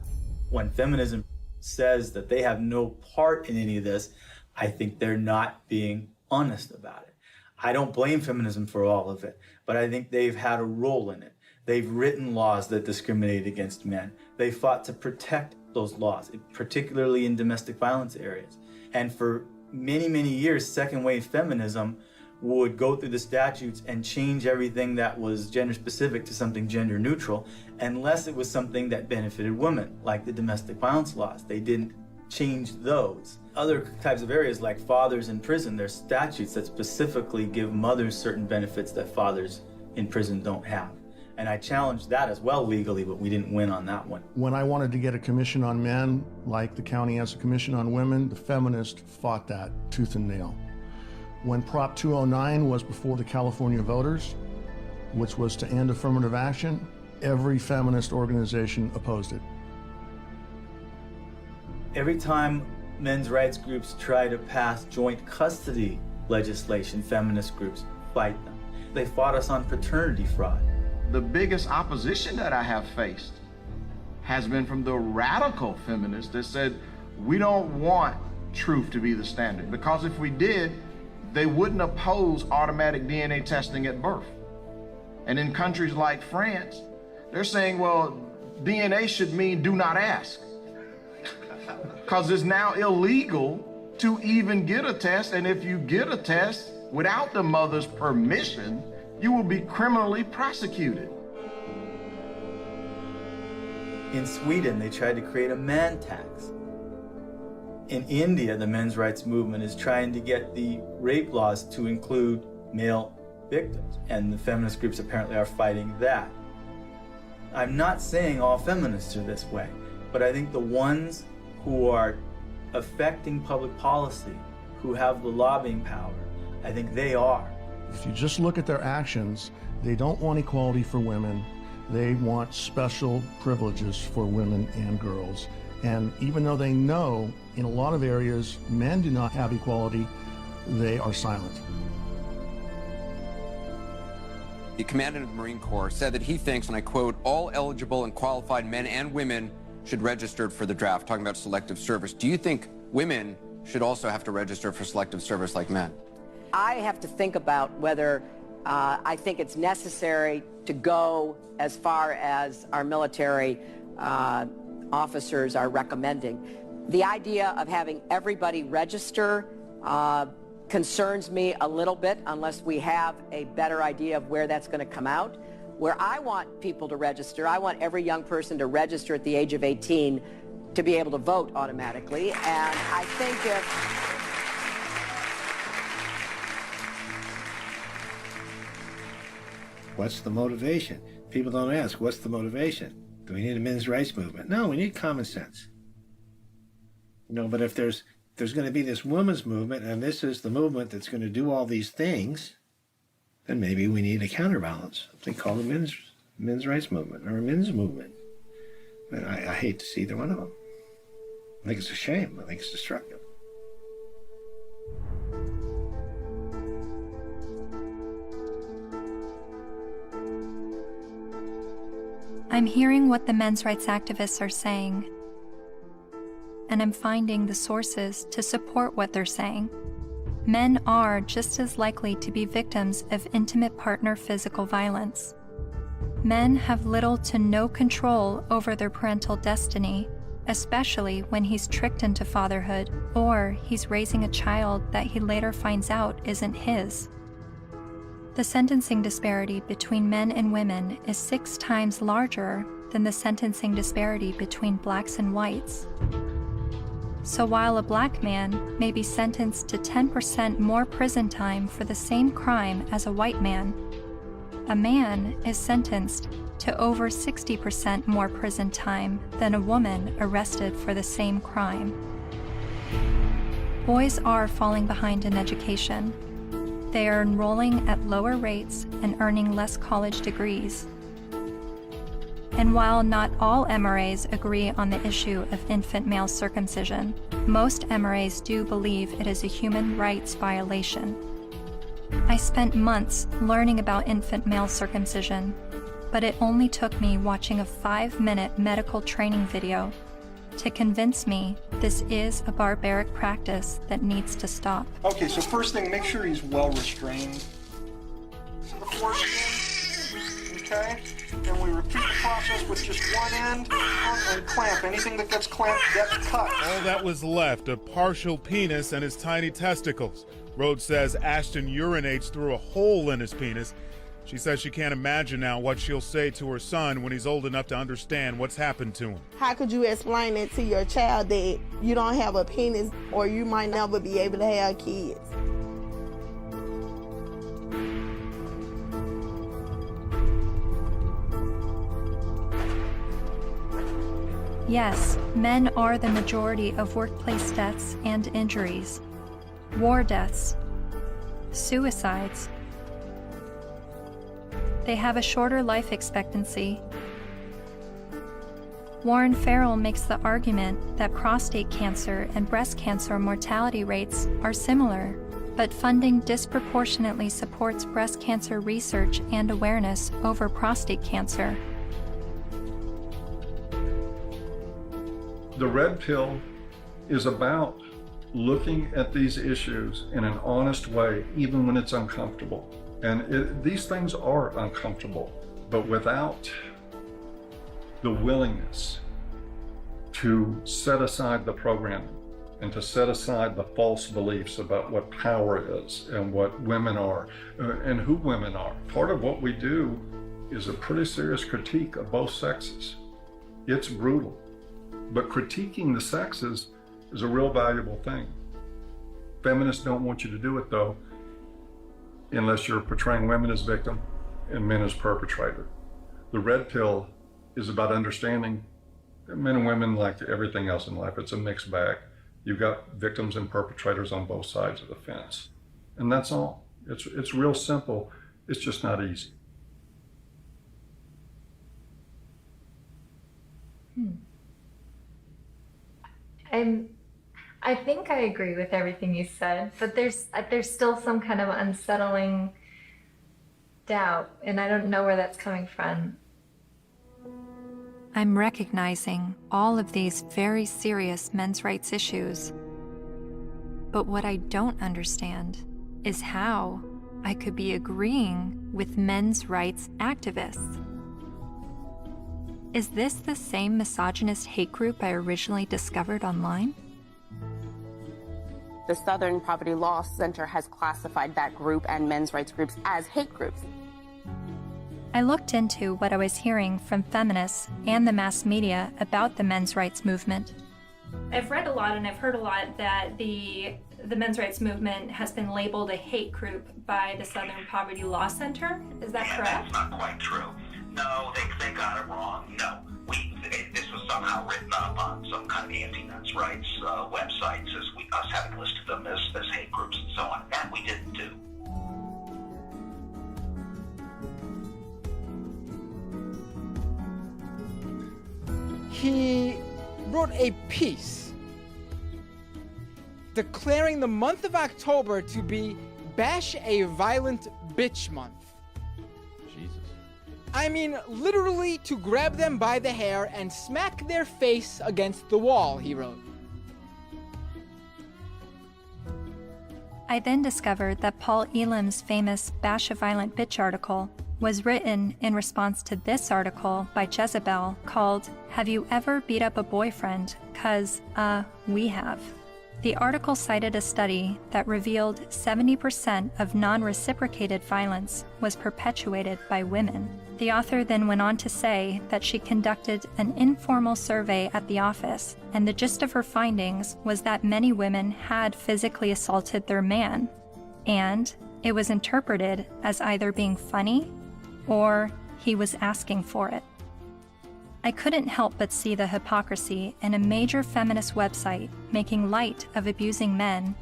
When feminism says that they have no part in any of this, I think they're not being honest about it. I don't blame feminism for all of it, but I think they've had a role in it. They've written laws that discriminate against men. They fought to protect those laws, particularly in domestic violence areas. And for many, many years, second wave feminism would go through the statutes and change everything that was gender specific to something gender neutral, unless it was something that benefited women, like the domestic violence laws. They didn't change those. Other types of areas like fathers in prison, there's statutes that specifically give mothers certain benefits that fathers in prison don't have. And I challenged that as well legally, but we didn't win on that one. When I wanted to get a commission on men, like the county has a commission on women, the feminists fought that tooth and nail. When Prop 209 was before the California voters, which was to end affirmative action, every feminist organization opposed it. Every time men's rights groups try to pass joint custody legislation, feminist groups fight them. They fought us on paternity fraud. The biggest opposition that I have faced has been from the radical feminists that said, we don't want truth to be the standard, because if we did, they wouldn't oppose automatic DNA testing at birth. And in countries like France, they're saying, well, DNA should mean do not ask. Because it's now illegal to even get a test, and if you get a test without the mother's permission, you will be criminally prosecuted. In Sweden, they tried to create a man tax. In India, the men's rights movement is trying to get the rape laws to include male victims, and the feminist groups apparently are fighting that. I'm not saying all feminists are this way, but I think the ones who are affecting public policy, who have the lobbying power, I think they are. If you just look at their actions, they don't want equality for women. They want special privileges for women and girls. And even though they know in a lot of areas men do not have equality, they are silent. The commandant of the Marine Corps said that he thinks, and I quote, all eligible and qualified men and women should register for the draft, talking about selective service. Do you think women should also have to register for selective service like men? I have to think about whether I think it's necessary to go as far as our military officers are recommending. The idea of having everybody register concerns me a little bit unless we have a better idea of where that's going to come out. Where I want people to register, I want every young person to register at the age of 18 to be able to vote automatically. And I think if... What's the motivation? People don't ask, what's the motivation? Do we need a men's rights movement? No, we need common sense. You know, but if there's going to be this women's movement, and this is the movement that's going to do all these things, then maybe we need a counterbalance, something called the men's men's rights movement or a men's movement. But I hate to see either one of them. I think it's a shame. I think it's destructive. I'm hearing what the men's rights activists are saying, and I'm finding the sources to support what they're saying. Men are just as likely to be victims of intimate partner physical violence. Men have little to no control over their parental destiny, especially when he's tricked into fatherhood or he's raising a child that he later finds out isn't his. The sentencing disparity between men and women is 6 times larger than the sentencing disparity between blacks and whites. So while a black man may be sentenced to 10% more prison time for the same crime as a white man, a man is sentenced to over 60% more prison time than a woman arrested for the same crime. Boys are falling behind in education. They are enrolling at lower rates and earning less college degrees. And while not all MRAs agree on the issue of infant male circumcision, most MRAs do believe it is a human rights violation. I spent months learning about infant male circumcision, but it only took me watching a 5-minute medical training video to convince me this is a barbaric practice that needs to stop. Okay, so first thing, make sure he's well restrained. Before okay? And we repeat the process with just one end and clamp. Anything that gets clamped gets cut. All that was left, a partial penis and his tiny testicles. Rhodes says Ashton urinates through a hole in his penis. She says she can't imagine now what she'll say to her son when he's old enough to understand what's happened to him. How could you explain it to your child that you don't have a penis or you might never be able to have kids? Yes, men are the majority of workplace deaths and injuries, war deaths, suicides. They have a shorter life expectancy. Warren Farrell makes the argument that prostate cancer and breast cancer mortality rates are similar, but funding disproportionately supports breast cancer research and awareness over prostate cancer. The red pill is about looking at these issues in an honest way, even when it's uncomfortable. And these things are uncomfortable, but without the willingness to set aside the programming and to set aside the false beliefs about what power is and what women are and who women are. Part of what we do is a pretty serious critique of both sexes. It's brutal, but critiquing the sexes is a real valuable thing. Feminists don't want you to do it though, unless you're portraying women as victim and men as perpetrator. The red pill is about understanding that men and women, like everything else in life, it's a mixed bag. You've got victims and perpetrators on both sides of the fence. And that's all. It's real simple. It's just not easy. I think I agree with everything you said, but there's still some kind of unsettling doubt, and I don't know where that's coming from. I'm recognizing all of these very serious men's rights issues. But what I don't understand is how I could be agreeing with men's rights activists. Is this the same misogynist hate group I originally discovered online? The Southern Poverty Law Center has classified that group and men's rights groups as hate groups. I looked into what I was hearing from feminists and the mass media about the men's rights movement. I've read a lot and I've heard a lot that the men's rights movement has been labeled a hate group by the Southern Poverty Law Center. Is that correct? That's not quite true. No, they got it wrong. No, this was somehow written up on some kind of anti-men's rights websites as us having listed them as hate groups and so on. That we didn't do. he wrote a piece declaring the month of October to be Bash a Violent Bitch Month. Jesus. I mean, literally to grab them by the hair and smack their face against the wall, he wrote. I then discovered that Paul Elam's famous Bash a Violent Bitch article was written in response to this article by Jezebel called Have You Ever Beat Up a Boyfriend? 'Cause, we have. The article cited a study that revealed 70% of non-reciprocated violence was perpetuated by women. The author then went on to say that she conducted an informal survey at the office, and the gist of her findings was that many women had physically assaulted their man, and it was interpreted as either being funny or he was asking for it. I couldn't help but see the hypocrisy in a major feminist website making light of abusing men,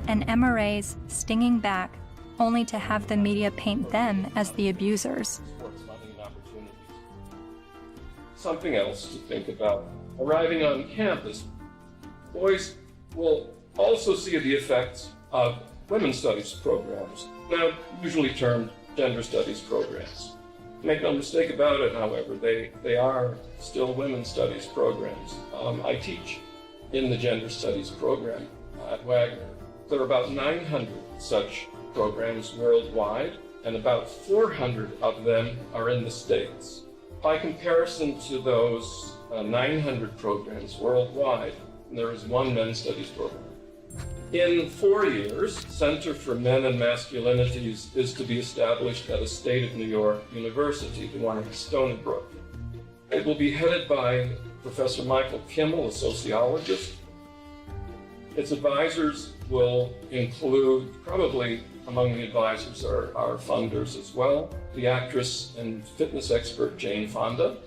and MRAs stinging back only to have the media paint them as the abusers. Something else to think about. Arriving on campus, boys will also see the effects of women's studies programs, now usually termed gender studies programs. Make no mistake about it, however, they are still women's studies programs. I teach in the gender studies program at Wagner. There are about 900 such programs worldwide, and about 400 of them are in the States. By comparison to those 900 programs worldwide, there is one men's studies program. In 4 years, Center for Men and Masculinities is to be established at a state of New York university, the one in Stony Brook. It will be headed by Professor Michael Kimmel, a sociologist. Its advisors will include, probably among the advisors are funders as well, the actress and fitness expert Jane Fonda,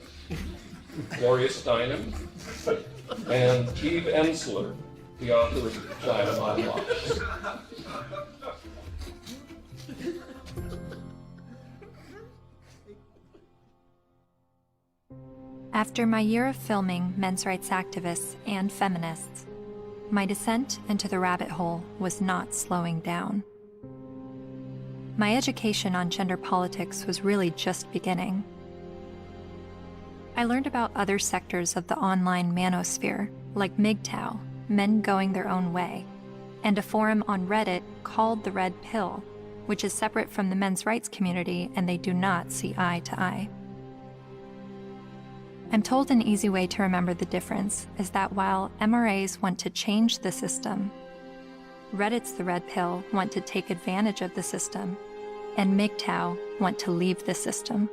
Gloria Steinem, and Eve Ensler, the author of Vagina Monologues. After my year of filming men's rights activists and feminists, my descent into the rabbit hole was not slowing down. My education on gender politics was really just beginning. I learned about other sectors of the online manosphere, like MGTOW, Men Going Their Own Way, and a forum on Reddit called The Red Pill, which is separate from the men's rights community and they do not see eye to eye. I'm told an easy way to remember the difference is that while MRAs want to change the system, Reddit's The Red Pill want to take advantage of the system, and MGTOW want to leave the system.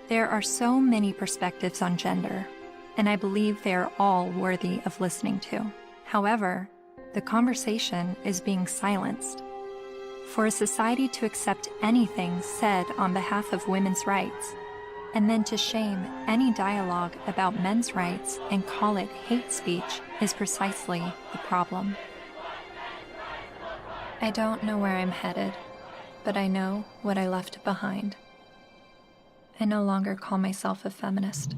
There are so many perspectives on gender, and I believe they are all worthy of listening to. However, the conversation is being silenced. For a society to accept anything said on behalf of women's rights, and then to shame any dialogue about men's rights and call it hate speech is precisely the problem. I don't know where I'm headed, but I know what I left behind. I no longer call myself a feminist.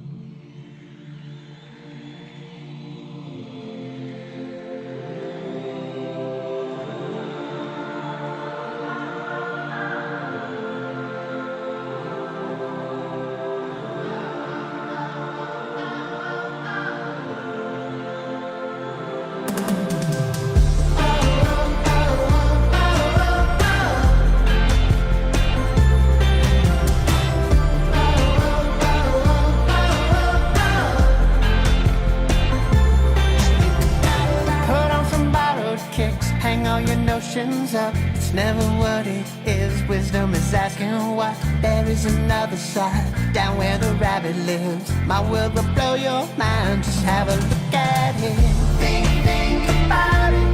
Up. It's never what it is. Wisdom is asking what. There is another side, down where the rabbit lives. My world will blow your mind. Just have a look at it. Think about it.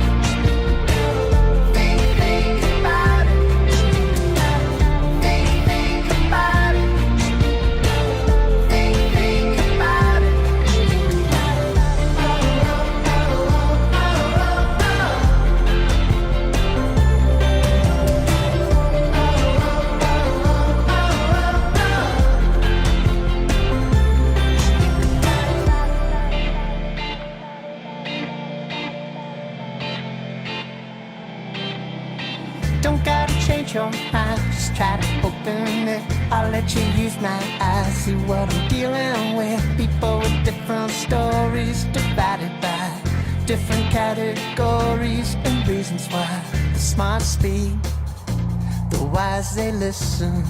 Think about it. Think about it. Think about it. I'll let you use my eyes, see what I'm dealing with. People with different stories, divided by different categories and reasons why. The smart speak, the wise they listen.